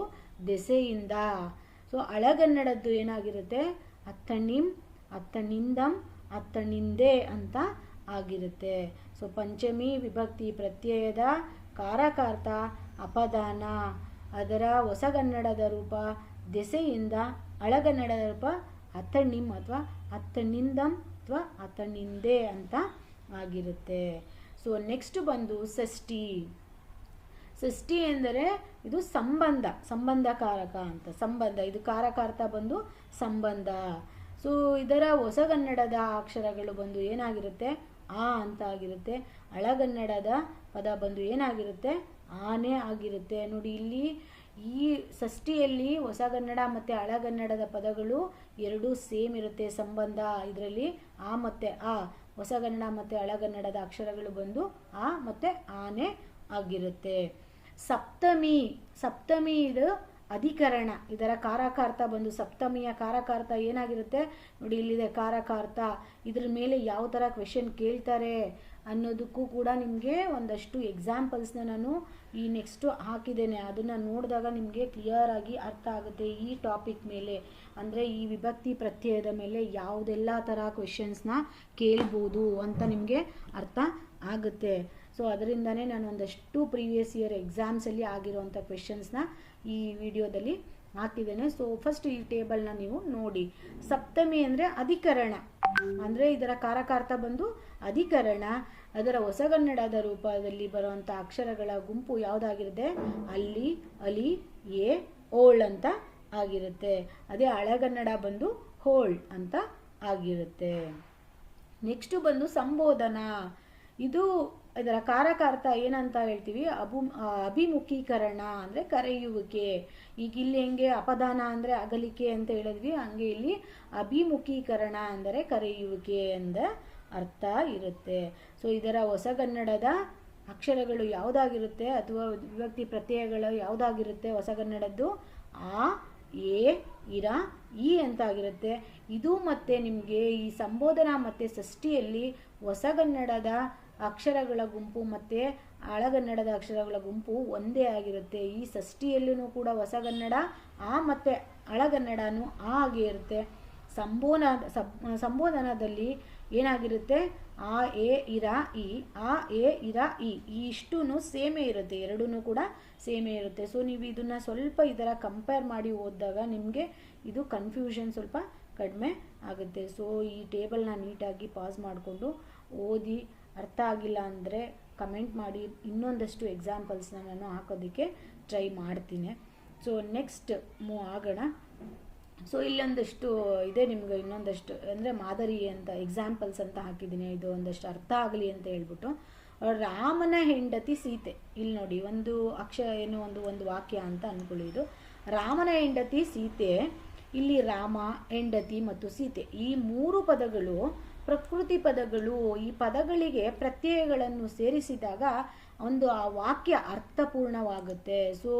ದೆಸೆಯಿಂದ. ಸೊ ಹಳಗನ್ನಡದ್ದು ಏನಾಗಿರುತ್ತೆ, ಅತ್ತಣಿಂ, ಅತ್ತಣಿಂದಂ, ಅತ್ತಣಿಂದೆ ಅಂತ ಆಗಿರುತ್ತೆ. ಸೊ ಪಂಚಮಿ ವಿಭಕ್ತಿ ಪ್ರತ್ಯಯದ ಕಾರಕಾರ್ಥ ಅಪದಾನ. ಅದರ ಹೊಸಗನ್ನಡದ ರೂಪ ದೆಸೆಯಿಂದ, ಹಳಗನ್ನಡದ ರೂಪ ಅತ್ತಣಿಂ ಅಥವಾ ಅತ್ತಣಿಂದಂ ಅಥವಾ ಅತ್ತಣಿಂದೆ ಅಂತ ಆಗಿರುತ್ತೆ. ಸೊ ನೆಕ್ಸ್ಟ್ ಬಂದು ಷಷ್ಠಿ. ಷಷ್ಠಿ ಎಂದರೆ ಇದು ಸಂಬಂಧಕಾರಕ ಅಂತ. ಸಂಬಂಧ, ಇದು ಕಾರಕಾರ್ಥ ಬಂದು ಸಂಬಂಧ. ಸೊ ಇದರ ಹೊಸಗನ್ನಡದ ಅಕ್ಷರಗಳು ಬಂದು ಏನಾಗಿರುತ್ತೆ, ಅಂತ ಆಗಿರುತ್ತೆ. ಹಳಗನ್ನಡದ ಪದ ಬಂದು ಏನಾಗಿರುತ್ತೆ, ಆನೆ ಆಗಿರುತ್ತೆ. ನೋಡಿ ಇಲ್ಲಿ ಈ ಷಷ್ಠಿಯಲ್ಲಿ ಹೊಸಗನ್ನಡ ಮತ್ತು ಹಳಗನ್ನಡದ ಪದಗಳು ಎರಡೂ ಸೇಮ್ ಇರುತ್ತೆ. ಸಂಬಂಧ ಇದರಲ್ಲಿ ಆ ಮತ್ತು ಹೊಸಗನ್ನಡ ಮತ್ತು ಹಳಗನ್ನಡದ ಅಕ್ಷರಗಳು ಬಂದು ಮತ್ತು ಆನೆ ಆಗಿರುತ್ತೆ. ಸಪ್ತಮಿ ಇದು ಅಧಿಕರಣ. ಇದರ ಕಾರಕಾರ್ಥ ಬಂದು ಸಪ್ತಮಿಯ ಕಾರಕಾರ್ಥ ಏನಾಗಿರುತ್ತೆ ನೋಡಿ, ಇಲ್ಲಿದೆ ಕಾರಕಾರ್ಥ. ಇದ್ರ ಮೇಲೆ ಯಾವ ಥರ ಕ್ವೆಶನ್ ಕೇಳ್ತಾರೆ ಅನ್ನೋದಕ್ಕೂ ಕೂಡ ನಿಮಗೆ ಒಂದಷ್ಟು ಎಕ್ಸಾಂಪಲ್ಸ್ನ ನಾನು ಈ ನೆಕ್ಸ್ಟು ಹಾಕಿದ್ದೇನೆ. ಅದನ್ನು ನೋಡಿದಾಗ ನಿಮಗೆ ಕ್ಲಿಯರ್ ಆಗಿ ಅರ್ಥ ಆಗುತ್ತೆ ಈ ಟಾಪಿಕ್ ಮೇಲೆ. ಅಂದರೆ ಈ ವಿಭಕ್ತಿ ಪ್ರತ್ಯಯದ ಮೇಲೆ ಯಾವುದೆಲ್ಲ ಥರ ಕ್ವೆಶನ್ಸ್ನ ಕೇಳ್ಬೋದು ಅಂತ ನಿಮಗೆ ಅರ್ಥ ಆಗುತ್ತೆ. ಸೊ ಅದರಿಂದನೇ ನಾನು ಒಂದಷ್ಟು ಪ್ರೀವಿಯಸ್ ಇಯರ್ ಎಕ್ಸಾಮ್ಸಲ್ಲಿ ಆಗಿರೋವಂಥ ಕ್ವೆಶನ್ಸ್ನ ಈ ವಿಡಿಯೋದಲ್ಲಿ ಹಾಕಿದ್ದೇನೆ. ಸೊ ಫಸ್ಟ್ ಈ ಟೇಬಲ್ನ ನೀವು ನೋಡಿ. ಸಪ್ತಮಿ ಅಂದರೆ ಅಧಿಕರಣ, ಅಂದರೆ ಇದರ ಕಾರಕಾರ್ಥ ಬಂದು ಅಧಿಕರಣ. ಅದರ ಹೊಸಗನ್ನಡದ ರೂಪದಲ್ಲಿ ಬರುವಂಥ ಅಕ್ಷರಗಳ ಗುಂಪು ಯಾವುದಾಗಿರುತ್ತೆ? ಅಲ್ಲಿ, ಅಲಿ, ಎ, ಓಳ್ ಅಂತ ಆಗಿರುತ್ತೆ. ಅದೇ ಹಳೆಗನ್ನಡ ಬಂದು ಹೋಳ್ ಅಂತ ಆಗಿರುತ್ತೆ. ನೆಕ್ಸ್ಟು ಬಂದು ಸಂಬೋಧನಾ. ಇದು ಇದರ ಕಾರಕಾರ್ಥ ಏನಂತ ಹೇಳ್ತೀವಿ? ಅಭಿಮುಖೀಕರಣ ಅಂದರೆ ಕರೆಯುವಿಕೆ. ಈಗ ಇಲ್ಲಿ ಹೆಂಗೆ ಅಪದಾನ ಅಂದರೆ ಅಗಲಿಕೆ ಅಂತ ಹೇಳಿದ್ವಿ, ಹಂಗೆ ಇಲ್ಲಿ ಅಭಿಮುಖೀಕರಣ ಅಂದರೆ ಕರೆಯುವಿಕೆ ಎಂದ ಅರ್ಥ ಇರುತ್ತೆ. ಸೊ ಇದರ ಹೊಸಗನ್ನಡದ ಅಕ್ಷರಗಳು ಯಾವುದಾಗಿರುತ್ತೆ ಅಥವಾ ವಿಭಕ್ತಿ ಪ್ರತ್ಯಯಗಳು ಯಾವುದಾಗಿರುತ್ತೆ? ಹೊಸಗನ್ನಡದ್ದು ಆ, ಎ, ಇರ, ಈ ಅಂತ ಆಗಿರುತ್ತೆ. ಇದು ಮತ್ತೆ ನಿಮಗೆ ಈ ಸಂಬೋಧನಾ ಮತ್ತು ಷಷ್ಠಿಯಲ್ಲಿ ಹೊಸಗನ್ನಡದ ಅಕ್ಷರಗಳ ಗುಂಪು ಮತ್ತು ಹಳಗನ್ನಡದ ಅಕ್ಷರಗಳ ಗುಂಪು ಒಂದೇ ಆಗಿರುತ್ತೆ. ಈ ಷಷ್ಠಿಯಲ್ಲೂ ಕೂಡ ಹೊಸಗನ್ನಡ ಆ ಮತ್ತು ಹಳಗನ್ನಡನೂ ಆ ಹಾಗೆ ಇರುತ್ತೆ. ಸಂಬೋಧನದಲ್ಲಿ ಏನಾಗಿರುತ್ತೆ? ಆ, ಎ, ಇರ, ಈ, ಆ, ಎ, ಇರ, ಈ ಇಷ್ಟೂ ಸೇಮೇ ಇರುತ್ತೆ, ಎರಡೂ ಕೂಡ ಸೇಮೇ ಇರುತ್ತೆ. ಸೊ ನೀವು ಇದನ್ನು ಸ್ವಲ್ಪ ಇದರ ಕಂಪೇರ್ ಮಾಡಿ ಓದಿದಾಗ ನಿಮಗೆ ಇದು ಕನ್ಫ್ಯೂಷನ್ ಸ್ವಲ್ಪ ಕಡಿಮೆ ಆಗುತ್ತೆ. ಸೊ ಈ ಟೇಬಲ್ನ ನೀಟಾಗಿ ಪಾಸ್ ಮಾಡಿಕೊಂಡು ಓದಿ. ಅರ್ಥ ಆಗಿಲ್ಲ ಅಂದರೆ ಕಮೆಂಟ್ ಮಾಡಿ, ಇನ್ನೊಂದಷ್ಟು ಎಕ್ಸಾಂಪಲ್ಸ್ನ ನಾನು ಹಾಕೋದಕ್ಕೆ ಟ್ರೈ ಮಾಡ್ತೀನಿ. ಸೊ ನೆಕ್ಸ್ಟ್ ಮೂವ್ ಆಗೋಣ. ಸೊ ಇಲ್ಲೊಂದಷ್ಟು ಇದೆ ನಿಮ್ಗೆ, ಇನ್ನೊಂದಷ್ಟು ಅಂದರೆ ಮಾದರಿ ಅಂತ ಎಕ್ಸಾಂಪಲ್ಸ್ ಅಂತ ಹಾಕಿದ್ದೀನಿ. ಇದು ಒಂದಷ್ಟು ಅರ್ಥ ಆಗಲಿ ಅಂತ ಹೇಳ್ಬಿಟ್ಟು. ರಾಮನ ಹೆಂಡತಿ ಸೀತೆ. ಇಲ್ಲಿ ನೋಡಿ, ಒಂದು ಒಂದು ವಾಕ್ಯ ಅಂತ ಅಂದ್ಕೊಳ್ಳಿ. ಇದು ರಾಮನ ಹೆಂಡತಿ ಸೀತೆ. ಇಲ್ಲಿ ರಾಮ, ಹೆಂಡತಿ ಮತ್ತು ಸೀತೆ ಈ ಮೂರು ಪದಗಳು ಪ್ರಕೃತಿ ಪದಗಳು. ಈ ಪದಗಳಿಗೆ ಪ್ರತ್ಯಯಗಳನ್ನು ಸೇರಿಸಿದಾಗ ಒಂದು ಆ ವಾಕ್ಯ ಅರ್ಥಪೂರ್ಣವಾಗುತ್ತೆ. ಸೊ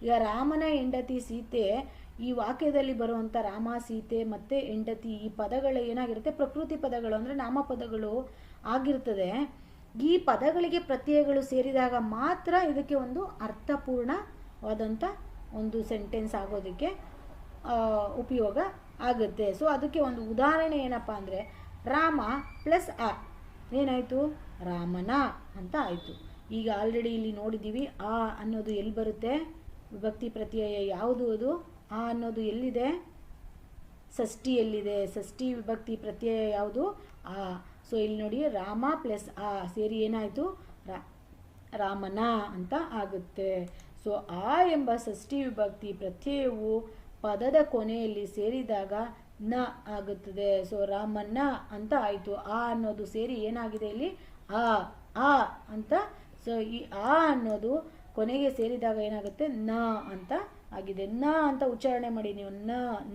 ಈಗ ರಾಮನ ಹೆಂಡತಿ ಸೀತೆ, ಈ ವಾಕ್ಯದಲ್ಲಿ ಬರುವಂಥ ರಾಮ, ಸೀತೆ ಮತ್ತು ಹೆಂಡತಿ ಈ ಪದಗಳು ಏನಾಗಿರುತ್ತೆ? ಪ್ರಕೃತಿ ಪದಗಳು ಅಂದರೆ ನಾಮಪದಗಳು ಆಗಿರ್ತದೆ. ಈ ಪದಗಳಿಗೆ ಪ್ರತ್ಯಯಗಳು ಸೇರಿದಾಗ ಮಾತ್ರ ಇದಕ್ಕೆ ಒಂದು ಅರ್ಥಪೂರ್ಣವಾದಂಥ ಒಂದು ಸೆಂಟೆನ್ಸ್ ಆಗೋದಕ್ಕೆ ಉಪಯೋಗ ಆಗುತ್ತೆ. ಸೊ ಅದಕ್ಕೆ ಒಂದು ಉದಾಹರಣೆ ಏನಪ್ಪ ಅಂದರೆ, ರಾಮ ಪ್ಲಸ್ ಆ ಏನಾಯಿತು? ರಾಮನ ಅಂತ ಆಯಿತು. ಈಗ ಆಲ್ರೆಡಿ ಇಲ್ಲಿ ನೋಡಿದ್ದೀವಿ, ಆ ಅನ್ನೋದು ಎಲ್ಲಿ ಬರುತ್ತೆ? ವಿಭಕ್ತಿ ಪ್ರತ್ಯಯ ಯಾವುದು ಅದು? ಆ ಅನ್ನೋದು ಎಲ್ಲಿದೆ? ಷಷ್ಠಿಯಲ್ಲಿದೆ. ಷಷ್ಠಿ ವಿಭಕ್ತಿ ಪ್ರತ್ಯಯ ಯಾವುದು? ಆ. ಸೊ ಇಲ್ಲಿ ನೋಡಿ, ರಾಮ ಪ್ಲಸ್ ಆ ಸೇರಿ ಏನಾಯಿತು? ರಾಮನ ಅಂತ ಆಗುತ್ತೆ. ಸೊ ಆ ಎಂಬ ಷಷ್ಠಿ ವಿಭಕ್ತಿ ಪ್ರತ್ಯಯವು ಪದದ ಕೊನೆಯಲ್ಲಿ ಸೇರಿದಾಗ ನ ಆಗುತ್ತದೆ. ಸೊ ರಾಮನ್ನ ಅಂತ ಆಯಿತು. ಆ ಅನ್ನೋದು ಸೇರಿ ಏನಾಗಿದೆ ಇಲ್ಲಿ? ಆ ಅಂತ. ಸೊ ಈ ಆ ಅನ್ನೋದು ಕೊನೆಗೆ ಸೇರಿದಾಗ ಏನಾಗುತ್ತೆ? ನ ಅಂತ ಆಗಿದೆ. ನ ಅಂತ ಉಚ್ಚಾರಣೆ ಮಾಡಿ ನೀವು.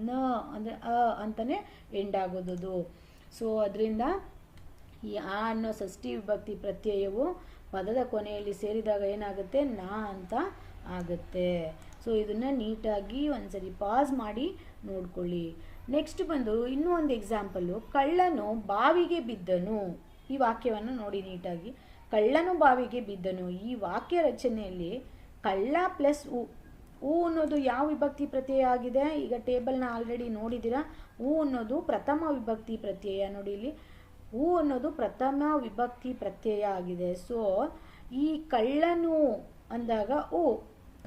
ನ ಅಂದರೆ ಅ ಅಂತಲೇ ಎಂಡ್ ಆಗೋದು. ಸೊ ಅದರಿಂದ ಈ ಆ ಅನ್ನೋ ಷಷ್ಠಿ ವಿಭಕ್ತಿ ಪ್ರತ್ಯಯವು ಪದದ ಕೊನೆಯಲ್ಲಿ ಸೇರಿದಾಗ ಏನಾಗುತ್ತೆ? ನ ಅಂತ ಆಗುತ್ತೆ. ಸೊ ಇದನ್ನು ನೀಟಾಗಿ ಒಂದ್ಸರಿ ಪಾಸ್ ಮಾಡಿ ನೋಡ್ಕೊಳ್ಳಿ. ನೆಕ್ಸ್ಟ್ ಬಂದು ಇನ್ನೂ ಒಂದು ಎಕ್ಸಾಂಪಲ್ಲು. ಕಳ್ಳನು ಬಾವಿಗೆ ಬಿದ್ದನು. ಈ ವಾಕ್ಯವನ್ನು ನೋಡಿ ನೀಟಾಗಿ. ಕಳ್ಳನು ಬಾವಿಗೆ ಬಿದ್ದನು. ಈ ವಾಕ್ಯ ರಚನೆಯಲ್ಲಿ ಕಳ್ಳ ಪ್ಲಸ್ ಉ ಅನ್ನೋದು ಯಾವ ವಿಭಕ್ತಿ ಪ್ರತ್ಯಯ ಆಗಿದೆ? ಈಗ ಟೇಬಲ್ನ ಆಲ್ರೆಡಿ ನೋಡಿದ್ದೀರಾ. ಉ ಅನ್ನೋದು ಪ್ರಥಮ ವಿಭಕ್ತಿ ಪ್ರತ್ಯಯ. ನೋಡಿ ಇಲ್ಲಿ ಉ ಅನ್ನೋದು ಪ್ರಥಮ ವಿಭಕ್ತಿ ಪ್ರತ್ಯಯ ಆಗಿದೆ. ಸೊ ಈ ಕಳ್ಳನು ಅಂದಾಗ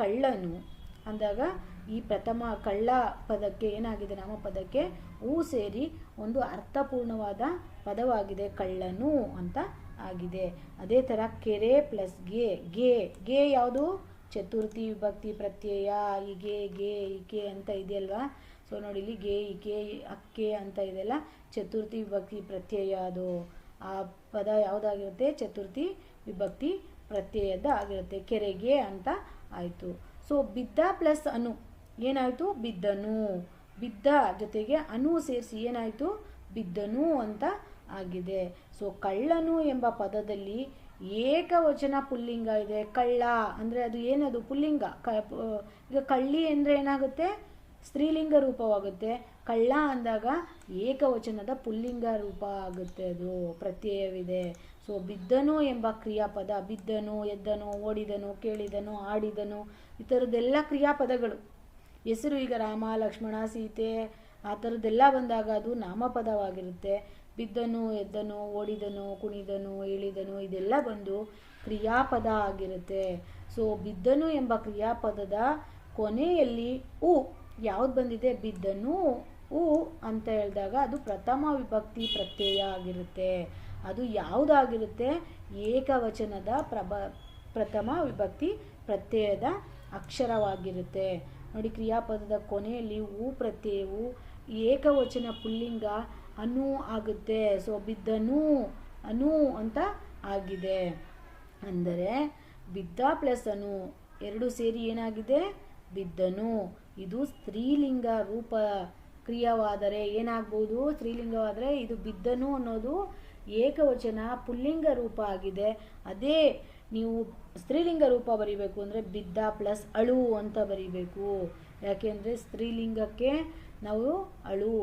ಕಳ್ಳನು ಅಂದಾಗ ಈ ಪ್ರಥಮ ಕಳ್ಳ ಪದಕ್ಕೆ ಏನಾಗಿದೆ? ನಾಮಪದಕ್ಕೆ ಉ ಸೇರಿ ಒಂದು ಅರ್ಥಪೂರ್ಣವಾದ ಪದವಾಗಿದೆ, ಕಳ್ಳನು ಅಂತ ಆಗಿದೆ. ಅದೇ ಥರ ಕೆರೆ ಪ್ಲಸ್ ಗೆ ಯಾವುದು? ಚತುರ್ಥಿ ವಿಭಕ್ತಿ ಪ್ರತ್ಯಯ. ಈ ಗೆ ಇಕೆ ಅಂತ ಇದೆಯಲ್ವಾ? ಸೊ ನೋಡಿ ಇಲ್ಲಿ ಗೆ ಇಕೆ ಅಕ್ಕೆ ಅಂತ ಇದೆಲ್ಲ ಚತುರ್ಥಿ ವಿಭಕ್ತಿ ಪ್ರತ್ಯಯ. ಅದು ಆ ಪದ ಯಾವುದಾಗಿರುತ್ತೆ? ಚತುರ್ಥಿ ವಿಭಕ್ತಿ ಪ್ರತ್ಯಯದ ಆಗಿರುತ್ತೆ. ಕೆರೆಗೆ ಅಂತ ಆಯಿತು. ಸೊ ಬಿದ್ದ ಪ್ಲಸ್ ಅನು ಏನಾಯಿತು? ಬಿದ್ದನು. ಬಿದ್ದ ಜೊತೆಗೆ ಅನು ಸೇರಿಸಿ ಏನಾಯಿತು? ಬಿದ್ದನು ಅಂತ ಆಗಿದೆ. ಸೊ ಕಳ್ಳನು ಎಂಬ ಪದದಲ್ಲಿ ಏಕವಚನ ಪುಲ್ಲಿಂಗ ಇದೆ. ಕಳ್ಳ ಅಂದರೆ ಅದು ಏನದು? ಪುಲ್ಲಿಂಗ. ಈಗ ಕಳ್ಳಿ ಅಂದರೆ ಏನಾಗುತ್ತೆ? ಸ್ತ್ರೀಲಿಂಗ ರೂಪವಾಗುತ್ತೆ. ಕಳ್ಳ ಅಂದಾಗ ಏಕವಚನದ ಪುಲ್ಲಿಂಗ ರೂಪ ಆಗುತ್ತೆ, ಅದು ಪ್ರತ್ಯಯವಿದೆ. ಸೊ ಬಿದ್ದನು ಎಂಬ ಕ್ರಿಯಾಪದ, ಬಿದ್ದನು, ಎದ್ದನು, ಓಡಿದನು, ಕೇಳಿದನು, ಆಡಿದನು, ಈ ಥರದ್ದೆಲ್ಲ ಕ್ರಿಯಾಪದಗಳು. ಹೆಸರು ಈಗ ರಾಮ, ಲಕ್ಷ್ಮಣ, ಸೀತೆ ಆ ಥರದ್ದೆಲ್ಲ ಬಂದಾಗ ಅದು ನಾಮಪದವಾಗಿರುತ್ತೆ. ಬಿದ್ದನು, ಎದ್ದನು, ಓಡಿದನು, ಕುಣಿದನು, ಹೇಳಿದನು ಇದೆಲ್ಲ ಬಂದು ಕ್ರಿಯಾಪದ ಆಗಿರುತ್ತೆ. ಸೊ ಬಿದ್ದನು ಎಂಬ ಕ್ರಿಯಾಪದದ ಕೊನೆಯಲ್ಲಿ ಯಾವ್ದು ಬಂದಿದೆ, ಬಿದ್ದನು ಉ ಅಂತ ಹೇಳಿದಾಗ ಅದು ಪ್ರಥಮ ವಿಭಕ್ತಿ ಪ್ರತ್ಯಯ ಆಗಿರುತ್ತೆ. ಅದು ಯಾವುದಾಗಿರುತ್ತೆ, ಏಕವಚನದ ಪ್ರಥಮ ವಿಭಕ್ತಿ ಪ್ರತ್ಯಯದ ಅಕ್ಷರವಾಗಿರುತ್ತೆ. ನೋಡಿ, ಕ್ರಿಯಾಪದದ ಕೊನೆಯಲ್ಲಿ ಉ ಪ್ರತ್ಯಯವು ಏಕವಚನ ಪುಲ್ಲಿಂಗ ಅನು ಆಗುತ್ತೆ. ಸೊ ಬಿದ್ದನು ಅನು ಅಂತ ಆಗಿದೆ. ಅಂದರೆ ಬಿದ್ದ ಪ್ಲಸ್ ಅನು ಎರಡು ಸೇರಿ ಏನಾಗಿದೆ, ಬಿದ್ದನು. ಇದು ಸ್ತ್ರೀಲಿಂಗ ರೂಪ ಕ್ರಿಯವಾದರೆ ಏನಾಗ್ಬೋದು, ಸ್ತ್ರೀಲಿಂಗವಾದರೆ ಇದು ಬಿದ್ದನು ಅನ್ನೋದು ಏಕವಚನ ಪುಲ್ಲಿಂಗ ರೂಪ ಆಗಿದೆ. ಅದೇ ನೀವು ಸ್ತ್ರೀಲಿಂಗ ರೂಪ ಬರಿಬೇಕು ಅಂದರೆ ಬಿದ್ದ ಪ್ಲಸ್ ಅಳು ಅಂತ ಬರಿಬೇಕು. ಯಾಕೆಂದರೆ ಸ್ತ್ರೀಲಿಂಗಕ್ಕೆ ನಾವು ಅಳು,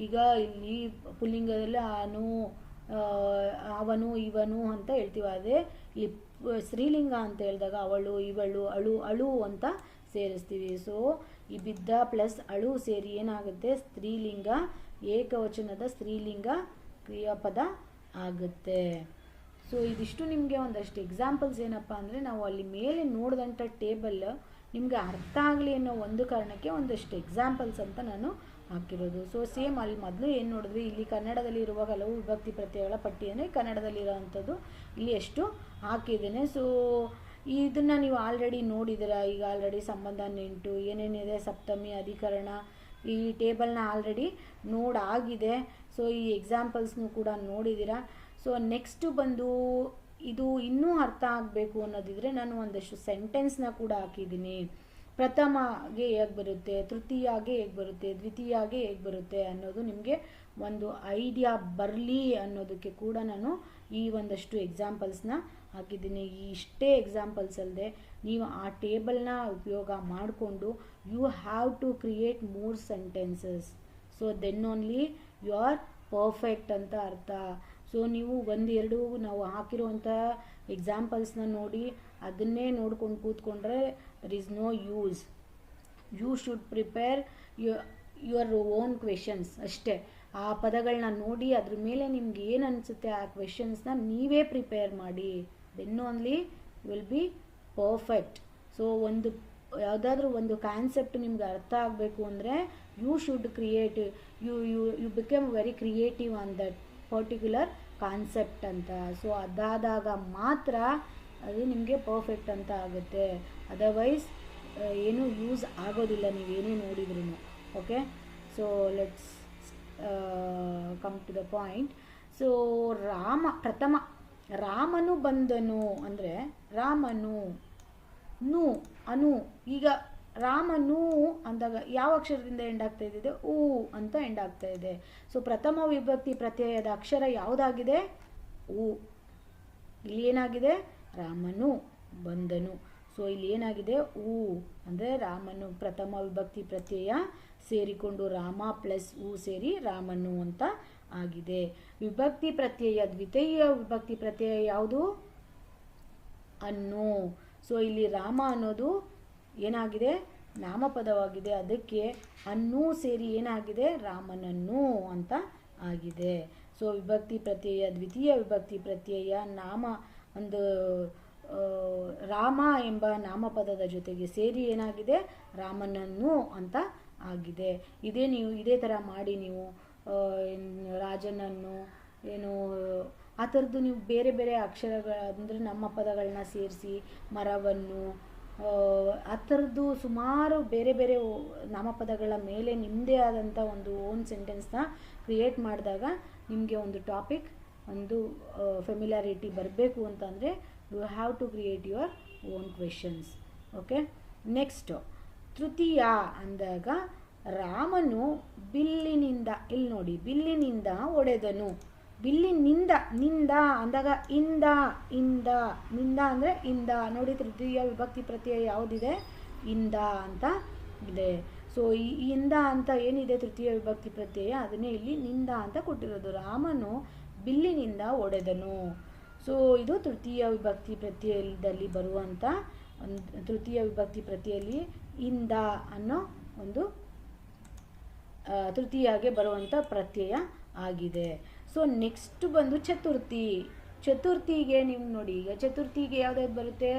ಈಗ ಇಲ್ಲಿ ಪುಲ್ಲಿಂಗದಲ್ಲಿ ಅನು ಅವನು ಇವನು ಅಂತ ಹೇಳ್ತೀವಿ. ಅದೇ ಇಲ್ಲಿ ಸ್ತ್ರೀಲಿಂಗ ಅಂತ ಹೇಳಿದಾಗ ಅವಳು ಇವಳು ಅಳು ಅಳು ಅಂತ ಸೇರಿಸ್ತೀವಿ. ಸೊ ಈ ಬಿದ್ದ ಪ್ಲಸ್ ಅಳು ಸೇರಿ ಏನಾಗುತ್ತೆ, ಸ್ತ್ರೀಲಿಂಗ ಏಕವಚನದ ಸ್ತ್ರೀಲಿಂಗ ಕ್ರಿಯಾಪದ ಆಗುತ್ತೆ. ಸೊ ಇದಿಷ್ಟು ನಿಮಗೆ ಒಂದಷ್ಟು ಎಕ್ಸಾಂಪಲ್ಸ್ ಏನಪ್ಪ ಅಂದರೆ, ನಾವು ಅಲ್ಲಿ ಮೇಲೆ ನೋಡಿದಂಥ ಟೇಬಲ್ ನಿಮಗೆ ಅರ್ಥ ಆಗಲಿ ಅನ್ನೋ ಒಂದು ಕಾರಣಕ್ಕೆ ಒಂದಷ್ಟು ಎಕ್ಸಾಂಪಲ್ಸ್ ಅಂತ ನಾನು ಹಾಕಿರೋದು. ಸೊ ಸೇಮ್ ಅಲ್ಲಿ ಮೊದಲು ಏನು ನೋಡಿದ್ವಿ, ಇಲ್ಲಿ ಕನ್ನಡದಲ್ಲಿ ಇರುವ ಹಲವು ವಿಭಕ್ತಿ ಪ್ರತ್ಯಯಗಳ ಪಟ್ಟಿಯನ್ನು ಕನ್ನಡದಲ್ಲಿರೋ ಅಂಥದ್ದು ಇಲ್ಲಿ ಎಷ್ಟು ಹಾಕಿದ್ದೇನೆ. ಸೊ ಇದನ್ನು ನೀವು ಆಲ್ರೆಡಿ ನೋಡಿದ್ದೀರಾ. ಈಗ ಆಲ್ರೆಡಿ ಸಂಬಂಧ ನೆಂಟು ಏನೇನಿದೆ, ಸಪ್ತಮಿ ಅಧಿಕರಣ, ಈ ಟೇಬಲ್ನ ಆಲ್ರೆಡಿ ನೋಡಾಗಿದೆ. ಸೊ ಈ ಎಕ್ಸಾಂಪಲ್ಸ್ನು ಕೂಡ ನೋಡಿದ್ದೀರಾ. ಸೊ ನೆಕ್ಸ್ಟು ಬಂದು ಇದು ಇನ್ನೂ ಅರ್ಥ ಆಗಬೇಕು ಅನ್ನೋದಿದ್ರೆ ನಾನು ಒಂದಷ್ಟು ಸೆಂಟೆನ್ಸ್ನ ಕೂಡ ಹಾಕಿದ್ದೀನಿ. ಪ್ರಥಮಗೆ ಹೇಗೆ ಬರುತ್ತೆ, ತೃತೀಯಾಗೆ ಹೇಗೆ ಬರುತ್ತೆ, ದ್ವಿತೀಯಾಗೆ ಹೇಗೆ ಬರುತ್ತೆ ಅನ್ನೋದು ನಿಮಗೆ ಒಂದು ಐಡಿಯಾ ಬರಲಿ ಅನ್ನೋದಕ್ಕೆ ಕೂಡ ನಾನು ಈ ಒಂದಷ್ಟು ಎಕ್ಸಾಂಪಲ್ಸ್ನ ಹಾಕಿದ್ದೀನಿ. ಇಷ್ಟೇ ಎಕ್ಸಾಂಪಲ್ಸ್ ಅಲ್ಲದೆ ನೀವು ಆ ಟೇಬಲ್ನ ಉಪಯೋಗ ಮಾಡಿಕೊಂಡು you have to create more sentences. So then only you are perfect ಅಂತ ಅರ್ಥ. ಸೊ ನೀವು ಒಂದೆರಡು ನಾವು ಹಾಕಿರುವಂಥ ಎಕ್ಸಾಂಪಲ್ಸ್ನ ನೋಡಿ ಅದನ್ನೇ ನೋಡ್ಕೊಂಡು ಕೂತ್ಕೊಂಡ್ರೆ there is no use. You should prepare your own questions ಅಷ್ಟೇ. ಆ ಪದಗಳನ್ನ ನೋಡಿ ಅದ್ರ ಮೇಲೆ ನಿಮ್ಗೆ ಏನು ಅನಿಸುತ್ತೆ ಆ ಕ್ವೆಶನ್ಸ್ನ ನೀವೇ ಪ್ರಿಪೇರ್ ಮಾಡಿ. Then only will be perfect. So ಒಂದು ಯಾವುದಾದ್ರೂ ಒಂದು ಕಾನ್ಸೆಪ್ಟ್ ನಿಮ್ಗೆ ಅರ್ಥ ಆಗಬೇಕು ಅಂದರೆ you should create you become very creative on that particular concept ಅಂತ. ಸೊ ಅದಾದಾಗ ಮಾತ್ರ ಅದು ನಿಮಗೆ ಪರ್ಫೆಕ್ಟ್ ಅಂತ ಆಗುತ್ತೆ. ಅದರ್ವೈಸ್ ಏನೂ ಯೂಸ್ ಆಗೋದಿಲ್ಲ ನೀವೇನೇ ನೋಡಿದ್ರೂ. Okay, so let's come to the point. So ಪ್ರಥಮ ರಾಮನು ಬಂದನು ಅಂದರೆ ರಾಮನು ನು ಅನು. ಈಗ ರಾಮನು ಅಂದಾಗ ಯಾವ ಅಕ್ಷರದಿಂದ ಎಂಡ್ ಆಗ್ತಾ ಇದೆ, ಊ ಅಂತ ಎಂಡ್ ಆಗ್ತಾ ಇದೆ. ಸೊ ಪ್ರಥಮ ವಿಭಕ್ತಿ ಪ್ರತ್ಯಯದ ಅಕ್ಷರ ಯಾವುದಾಗಿದೆ, ಊ. ಇಲ್ಲಿ ಏನಾಗಿದೆ, ರಾಮನು ಬಂದನು. ಸೊ ಇಲ್ಲಿ ಏನಾಗಿದೆ, ಊ ಅಂದರೆ ರಾಮನು ಪ್ರಥಮ ವಿಭಕ್ತಿ ಪ್ರತ್ಯಯ ಸೇರಿಕೊಂಡು ರಾಮ ಪ್ಲಸ್ ಊ ಸೇರಿ ರಾಮನು ಅಂತ ಆಗಿದೆ. ವಿಭಕ್ತಿ ಪ್ರತ್ಯಯ ದ್ವಿತೀಯ ವಿಭಕ್ತಿ ಪ್ರತ್ಯಯ ಯಾವುದು, ಅನ್ನು. ಸೊ ಇಲ್ಲಿ ರಾಮ ಅನ್ನೋದು ಏನಾಗಿದೆ, ನಾಮಪದವಾಗಿದೆ. ಅದಕ್ಕೆ ಅನ್ನು ಸೇರಿ ಏನಾಗಿದೆ, ರಾಮನನ್ನು ಅಂತ ಆಗಿದೆ. ಸೊ ವಿಭಕ್ತಿ ಪ್ರತ್ಯಯ ದ್ವಿತೀಯ ವಿಭಕ್ತಿ ಪ್ರತ್ಯಯ ನಾಮ ಒಂದು ರಾಮ ಎಂಬ ನಾಮಪದದ ಜೊತೆಗೆ ಸೇರಿ ಏನಾಗಿದೆ, ರಾಮನನ್ನು ಅಂತ ಆಗಿದೆ. ಇದೇ ಥರ ಮಾಡಿ ನೀವು ರಾಜನನ್ನು ಏನು ಆ ಥರದ್ದು ನೀವು ಬೇರೆ ಬೇರೆ ಅಕ್ಷರಗಳ ಅಂದರೆ ನಮ್ಮ ಪದಗಳನ್ನ ಸೇರಿಸಿ ಮರವನ್ನು ಆ ಥರದ್ದು ಸುಮಾರು ಬೇರೆ ಬೇರೆ ನಾಮಪದಗಳ ಮೇಲೆ ನಿಮ್ಮದೇ ಆದಂಥ ಒಂದು ಓನ್ ಸೆಂಟೆನ್ಸ್ನ ಕ್ರಿಯೇಟ್ ಮಾಡಿದಾಗ ನಿಮಗೆ ಒಂದು ಟಾಪಿಕ್ ಒಂದು ಫೆಮಿಲಾರಿಟಿ ಬರಬೇಕು ಅಂತಂದರೆ you have to create your own questions. Okay, next ತೃತೀಯ ಅಂದಾಗ ರಾಮನು ಬಿಲ್ಲಿನಿಂದ, ಇಲ್ಲಿ ನೋಡಿ ಬಿಲ್ಲಿನಿಂದ ಹೊಡೆದನು. ನಿಂದ ಅಂದಾಗ ಇಂದ ನಿಂದ ಅಂದರೆ ಇಂದ. ನೋಡಿ ತೃತೀಯ ವಿಭಕ್ತಿ ಪ್ರತ್ಯಯ ಯಾವುದಿದೆ, ಇಂದ ಅಂತ ಇದೆ. ಸೊ ಈ ಇಂದ ಅಂತ ಏನಿದೆ ತೃತೀಯ ವಿಭಕ್ತಿ ಪ್ರತ್ಯಯ ಅದನ್ನೇ ಇಲ್ಲಿ ನಿಂದ ಅಂತ ಕೊಟ್ಟಿರೋದು. ರಾಮನು ಬಿಲ್ಲಿನಿಂದ ಹೊಡೆದನು. ಸೊ ಇದು ತೃತೀಯ ವಿಭಕ್ತಿ ಪ್ರತ್ಯಯದಲ್ಲಿ ಬರುವಂಥ ತೃತೀಯ ವಿಭಕ್ತಿ ಪ್ರತ್ಯಯಲ್ಲಿ ಇಂದ ಅನ್ನೋ ಒಂದು ತೃತೀಯಗೆ ಬರುವಂಥ ಪ್ರತ್ಯಯ ಆಗಿದೆ. ಸೊ ನೆಕ್ಸ್ಟ್ ಬಂದು ಚತುರ್ಥಿಗೆ ನೀವು ನೋಡಿ, ಈಗ ಚತುರ್ಥಿಗೆ ಯಾವುದಾದ್ರು ಬರುತ್ತೆ,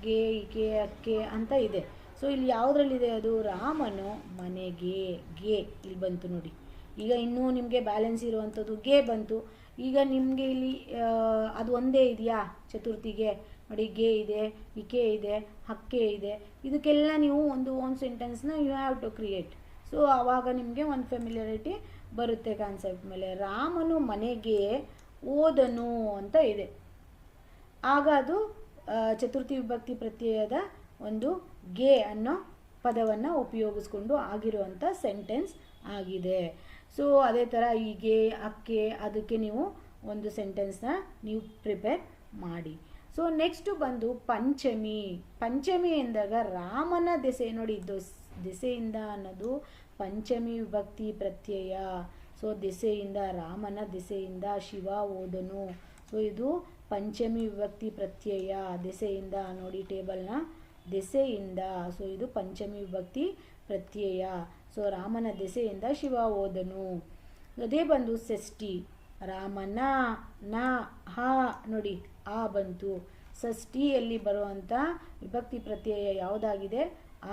ಗೆ ಇಕೆ ಅಕ್ಕೆ ಅಂತ ಇದೆ. ಸೊ ಇಲ್ಲಿ ಯಾವುದ್ರಲ್ಲಿದೆ ಅದು? ರಾಮನು ಮನೆಗೆ, ಗೆ ಇಲ್ಲಿ ಬಂತು ನೋಡಿ. ಈಗ ಇನ್ನೂ ನಿಮಗೆ ಬ್ಯಾಲೆನ್ಸ್ ಇರುವಂಥದ್ದು ಗೆ ಬಂತು. ಈಗ ನಿಮಗೆ ಇಲ್ಲಿ ಅದು ಒಂದೇ ಇದೆಯಾ ಚತುರ್ಥಿಗೆ? ನೋಡಿ, ಗೆ ಇದೆ, ಇಕೆ ಇದೆ, ಹಕ್ಕೆ ಇದೆ. ಇದಕ್ಕೆಲ್ಲ ನೀವು ಒಂದು ಓನ್ ಸೆಂಟೆನ್ಸ್ನ you have to create. So ಆವಾಗ ನಿಮಗೆ ಒಂದು ಫೆಮಿಲಿಯರಿಟಿ ಬರುತ್ತೆ ಕಾನ್ಸೆಪ್ಟ್ ಮೇಲೆ. ರಾಮನು ಮನೆಗೆ ಹೋದನು ಅಂತ ಇದೆ. ಆಗ ಅದು ಚತುರ್ಥಿ ವಿಭಕ್ತಿ ಪ್ರತ್ಯಯದ ಒಂದು ಗೆ ಅನ್ನೋ ಪದವನ್ನು ಉಪಯೋಗಿಸ್ಕೊಂಡು ಆಗಿರುವಂಥ ಸೆಂಟೆನ್ಸ್ ಆಗಿದೆ. ಸೊ ಅದೇ ಥರ ಹೀಗೆ ಅಕ್ಕೆ ಅದಕ್ಕೆ ನೀವು ಒಂದು ಸೆಂಟೆನ್ಸ್ನ ನೀವು ಪ್ರಿಪೇರ್ ಮಾಡಿ. ಸೊ ನೆಕ್ಸ್ಟ್ ಬಂದು ಪಂಚಮಿ. ಪಂಚಮಿ ಎಂದಾಗ ರಾಮನ ದೆಸೆ ನೋಡಿ, ದೆಸೆಯಿಂದ ಅನ್ನೋದು ಪಂಚಮಿ ವಿಭಕ್ತಿ ಪ್ರತ್ಯಯ. ಸೊ ದೆಸೆಯಿಂದ, ರಾಮನ ದೆಸೆಯಿಂದ ಶಿವ ಹೋದನು. ಸೊ ಇದು ಪಂಚಮಿ ವಿಭಕ್ತಿ ಪ್ರತ್ಯಯ. ದೆಸೆಯಿಂದ ನೋಡಿ ಟೇಬಲ್ನ, ದೆಸೆಯಿಂದ. ಸೊ ಇದು ಪಂಚಮಿ ವಿಭಕ್ತಿ ಪ್ರತ್ಯಯ. ಸೊ ರಾಮನ ದೆಸೆಯಿಂದ ಶಿವ ಹೋದನು. ಅದೇ ಬಂದು ಷಷ್ಠಿ. ರಾಮನ ನ ಹ ನೋಡಿ ಆ ಬಂತು. ಷಷ್ಠಿಯಲ್ಲಿ ಬರುವಂಥ ವಿಭಕ್ತಿ ಪ್ರತ್ಯಯ ಯಾವುದಾಗಿದೆ?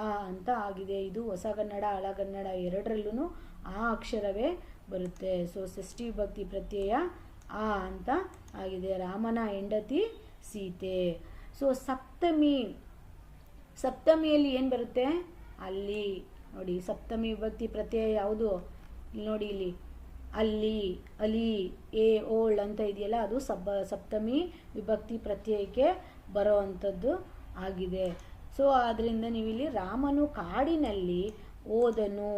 ಆ ಅಂತ ಆಗಿದೆ. ಇದು ಹೊಸಗನ್ನಡ ಹಳಗನ್ನಡ ಎರಡರಲ್ಲೂ ಆ ಅಕ್ಷರವೇ ಬರುತ್ತೆ. ಸೊ ಷಷ್ಠಿ ವಿಭಕ್ತಿ ಪ್ರತ್ಯಯ ಆ ಅಂತ ಆಗಿದೆ. ರಾಮನ ಹೆಂಡತಿ ಸೀತೆ. ಸೊ ಸಪ್ತಮಿ. ಸಪ್ತಮಿಯಲ್ಲಿ ಏನು ಬರುತ್ತೆ? ಅಲ್ಲಿ ನೋಡಿ, ಸಪ್ತಮಿ ವಿಭಕ್ತಿ ಪ್ರತ್ಯಯ ಯಾವುದು? ಇಲ್ಲಿ ನೋಡಿ, ಇಲ್ಲಿ ಅಲ್ಲಿ, ಅಲಿ, ಎ, ಓಳ್ ಅಂತ ಇದೆಯಲ್ಲ, ಅದು ಸಪ್ತಮಿ ವಿಭಕ್ತಿ ಪ್ರತ್ಯಯಕ್ಕೆ ಬರೋ ಅಂಥದ್ದು ಆಗಿದೆ. ಸೊ ಆದ್ದರಿಂದ ನೀವಿಲ್ಲಿ ರಾಮನು ಕಾಡಿನಲ್ಲಿ ಓದನು.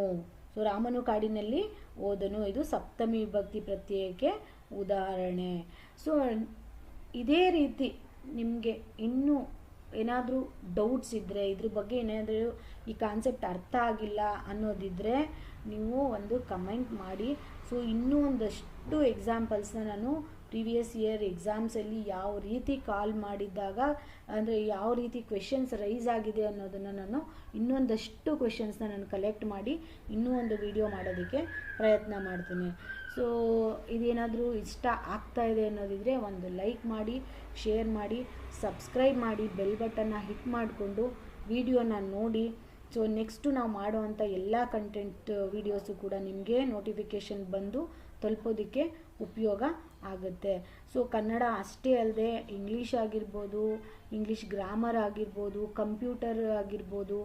ಸೊ ರಾಮನು ಕಾಡಿನಲ್ಲಿ ಓದನು, ಇದು ಸಪ್ತಮಿ ವಿಭಕ್ತಿ ಪ್ರತ್ಯಯಕ್ಕೆ ಉದಾಹರಣೆ. ಸೊ ಇದೇ ರೀತಿ ನಿಮಗೆ ಇನ್ನೂ ಏನಾದರೂ ಡೌಟ್ಸ್ ಇದ್ದರೆ, ಇದ್ರ ಬಗ್ಗೆ ಏನಾದರೂ ಈ ಕಾನ್ಸೆಪ್ಟ್ ಅರ್ಥ ಆಗಿಲ್ಲ ಅನ್ನೋದಿದ್ದರೆ ನೀವು ಒಂದು ಕಮೆಂಟ್ ಮಾಡಿ. ಸೊ ಇನ್ನೂ ಒಂದಷ್ಟು ಎಕ್ಸಾಂಪಲ್ಸ್ನ ನಾನು ಪ್ರೀವಿಯಸ್ ಇಯರ್ ಎಕ್ಸಾಮ್ಸಲ್ಲಿ ಯಾವ ರೀತಿ ಕಾಲ್ ಮಾಡಿದ್ದಾಗ, ಅಂದರೆ ಯಾವ ರೀತಿ ಕ್ವೆಶನ್ಸ್ ರೈಸ್ ಆಗಿದೆ ಅನ್ನೋದನ್ನು ನಾನು ಇನ್ನೊಂದಷ್ಟು ಕ್ವೆಶನ್ಸ್ನ ನಾನು ಕಲೆಕ್ಟ್ ಮಾಡಿ ಇನ್ನೂ ಒಂದು ವಿಡಿಯೋ ಮಾಡೋದಕ್ಕೆ ಪ್ರಯತ್ನ ಮಾಡ್ತೀನಿ. ಸೊ ಇದೇನಾದರೂ ಇಷ್ಟ ಆಗ್ತಾ ಇದೆ ಅನ್ನೋದಿದ್ರೆ ಒಂದು ಲೈಕ್ ಮಾಡಿ, ಶೇರ್ ಮಾಡಿ, ಸಬ್ಸ್ಕ್ರೈಬ್ ಮಾಡಿ, ಬೆಲ್ ಬಟನ್ನ ಹಿಟ್ ಮಾಡಿಕೊಂಡು ವಿಡಿಯೋನ ನೋಡಿ. ಸೊ ನೆಕ್ಸ್ಟು ನಾವು ಮಾಡುವಂಥ ಎಲ್ಲ ಕಂಟೆಂಟ್ ವಿಡಿಯೋಸು ಕೂಡ ನಿಮಗೆ ನೋಟಿಫಿಕೇಷನ್ ಬಂದು ತಲುಪೋದಕ್ಕೆ ಉಪಯೋಗ ಆಗುತ್ತೆ. ಸೊ ಕನ್ನಡ ಅಷ್ಟೇ ಅಲ್ಲದೆ ಇಂಗ್ಲೀಷ್ ಆಗಿರ್ಬೋದು, ಇಂಗ್ಲೀಷ್ ಗ್ರಾಮರ್ ಆಗಿರ್ಬೋದು, ಕಂಪ್ಯೂಟರ್ ಆಗಿರ್ಬೋದು,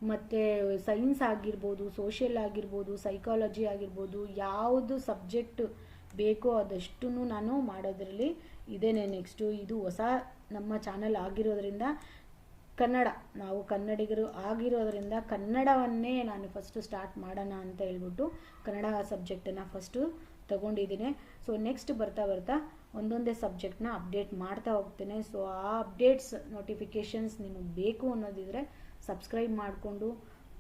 ಮತ್ತು ಸೈನ್ಸ್ ಆಗಿರ್ಬೋದು, ಸೋಷಿಯಲ್ ಆಗಿರ್ಬೋದು, ಸೈಕಾಲಜಿ ಆಗಿರ್ಬೋದು, ಯಾವುದು ಸಬ್ಜೆಕ್ಟ್ ಬೇಕೋ ಅದಷ್ಟು ನಾನು ಮಾಡೋದ್ರಲ್ಲಿ ಇದೇನೆ. ನೆಕ್ಸ್ಟು ಇದು ಹೊಸ ನಮ್ಮ ಚಾನಲ್ ಆಗಿರೋದ್ರಿಂದ, ನಾವು ಕನ್ನಡಿಗರು ಆಗಿರೋದ್ರಿಂದ ಕನ್ನಡವನ್ನೇ ನಾನು ಫಸ್ಟು ಸ್ಟಾರ್ಟ್ ಮಾಡೋಣ ಅಂತ ಹೇಳ್ಬಿಟ್ಟು ಕನ್ನಡ ಸಬ್ಜೆಕ್ಟನ್ನು ಫಸ್ಟು ತಗೊಂಡಿದ್ದೀನಿ. ಸೊ ನೆಕ್ಸ್ಟ್ ಬರ್ತಾ ಬರ್ತಾ ಒಂದೊಂದೇ ಸಬ್ಜೆಕ್ಟ್ನ ಅಪ್ಡೇಟ್ ಮಾಡ್ತಾ ಹೋಗ್ತೇನೆ. ಸೊ ಆ ಅಪ್ಡೇಟ್ಸ್ ನೋಟಿಫಿಕೇಷನ್ಸ್ ನಿಮಗೆ ಬೇಕು ಅನ್ನೋದಿದ್ರೆ ಸಬ್ಸ್ಕ್ರೈಬ್ ಮಾಡಿಕೊಂಡು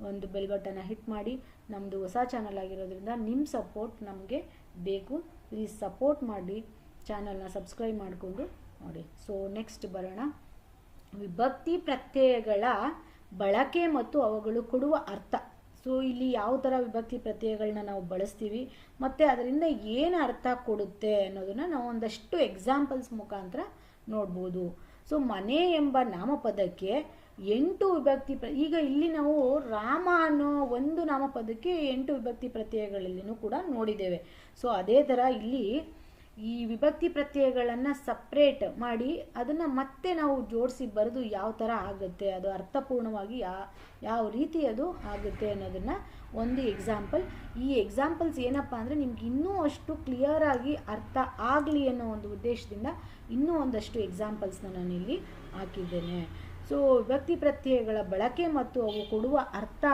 ಒಂದು ಬೆಲ್ ಬಟನ್ನ ಹಿಟ್ ಮಾಡಿ. ನಮ್ಮದು ಹೊಸ ಚಾನಲ್ ಆಗಿರೋದ್ರಿಂದ ನಿಮ್ಮ ಸಪೋರ್ಟ್ ನಮಗೆ ಬೇಕು. ಪ್ಲೀಸ್ ಸಪೋರ್ಟ್ ಮಾಡಿ, ಚಾನಲ್ನ ಸಬ್ಸ್ಕ್ರೈಬ್ ಮಾಡಿಕೊಂಡು ನೋಡಿ. ಸೊ ನೆಕ್ಸ್ಟ್ ಬರೋಣ, ವಿಭಕ್ತಿ ಪ್ರತ್ಯಯಗಳ ಬಳಕೆ ಮತ್ತು ಅವುಗಳು ಕೊಡುವ ಅರ್ಥ. ಸೊ ಇಲ್ಲಿ ಯಾವ ಥರ ವಿಭಕ್ತಿ ಪ್ರತ್ಯಯಗಳನ್ನ ನಾವು ಬಳಸ್ತೀವಿ ಮತ್ತು ಅದರಿಂದ ಏನು ಅರ್ಥ ಕೊಡುತ್ತೆ ಅನ್ನೋದನ್ನು ನಾವು ಒಂದಷ್ಟು ಎಕ್ಸಾಂಪಲ್ಸ್ ಮುಖಾಂತರ ನೋಡ್ಬೋದು. ಸೊ ಮನೆ ಎಂಬ ನಾಮಪದಕ್ಕೆ 8 ವಿಭಕ್ತಿ ಈಗ ಇಲ್ಲಿ ನಾವು ರಾಮ ಅನ್ನೋ ಒಂದು ನಾಮಪದಕ್ಕೆ 8 ವಿಭಕ್ತಿ ಪ್ರತ್ಯಯಗಳಲ್ಲಿನೂ ಕೂಡ ನೋಡಿದ್ದೇವೆ. ಸೊ ಅದೇ ಥರ ಇಲ್ಲಿ ಈ ವಿಭಕ್ತಿ ಪ್ರತ್ಯಯಗಳನ್ನು ಸಪ್ರೇಟ್ ಮಾಡಿ ಅದನ್ನು ಮತ್ತೆ ನಾವು ಜೋಡಿಸಿ ಬರೆದು ಯಾವ ಥರ ಆಗುತ್ತೆ, ಅದು ಅರ್ಥಪೂರ್ಣವಾಗಿ ಯಾವ ರೀತಿ ಅದು ಆಗುತ್ತೆ ಅನ್ನೋದನ್ನು ಒಂದು ಎಕ್ಸಾಂಪಲ್. ಈ ಎಕ್ಸಾಂಪಲ್ಸ್ ಏನಪ್ಪ ಅಂದರೆ ನಿಮ್ಗೆ ಇನ್ನೂ ಅಷ್ಟು ಕ್ಲಿಯರಾಗಿ ಅರ್ಥ ಆಗಲಿ ಅನ್ನೋ ಒಂದು ಉದ್ದೇಶದಿಂದ ಇನ್ನೂ ಒಂದಷ್ಟು ಎಕ್ಸಾಂಪಲ್ಸ್ನ ನಾನಿಲ್ಲಿ ಹಾಕಿದ್ದೇನೆ. ಸೊ ವಿಭಕ್ತಿ ಪ್ರತ್ಯಯಗಳ ಬಳಕೆ ಮತ್ತು ಅವು ಕೊಡುವ ಅರ್ಥ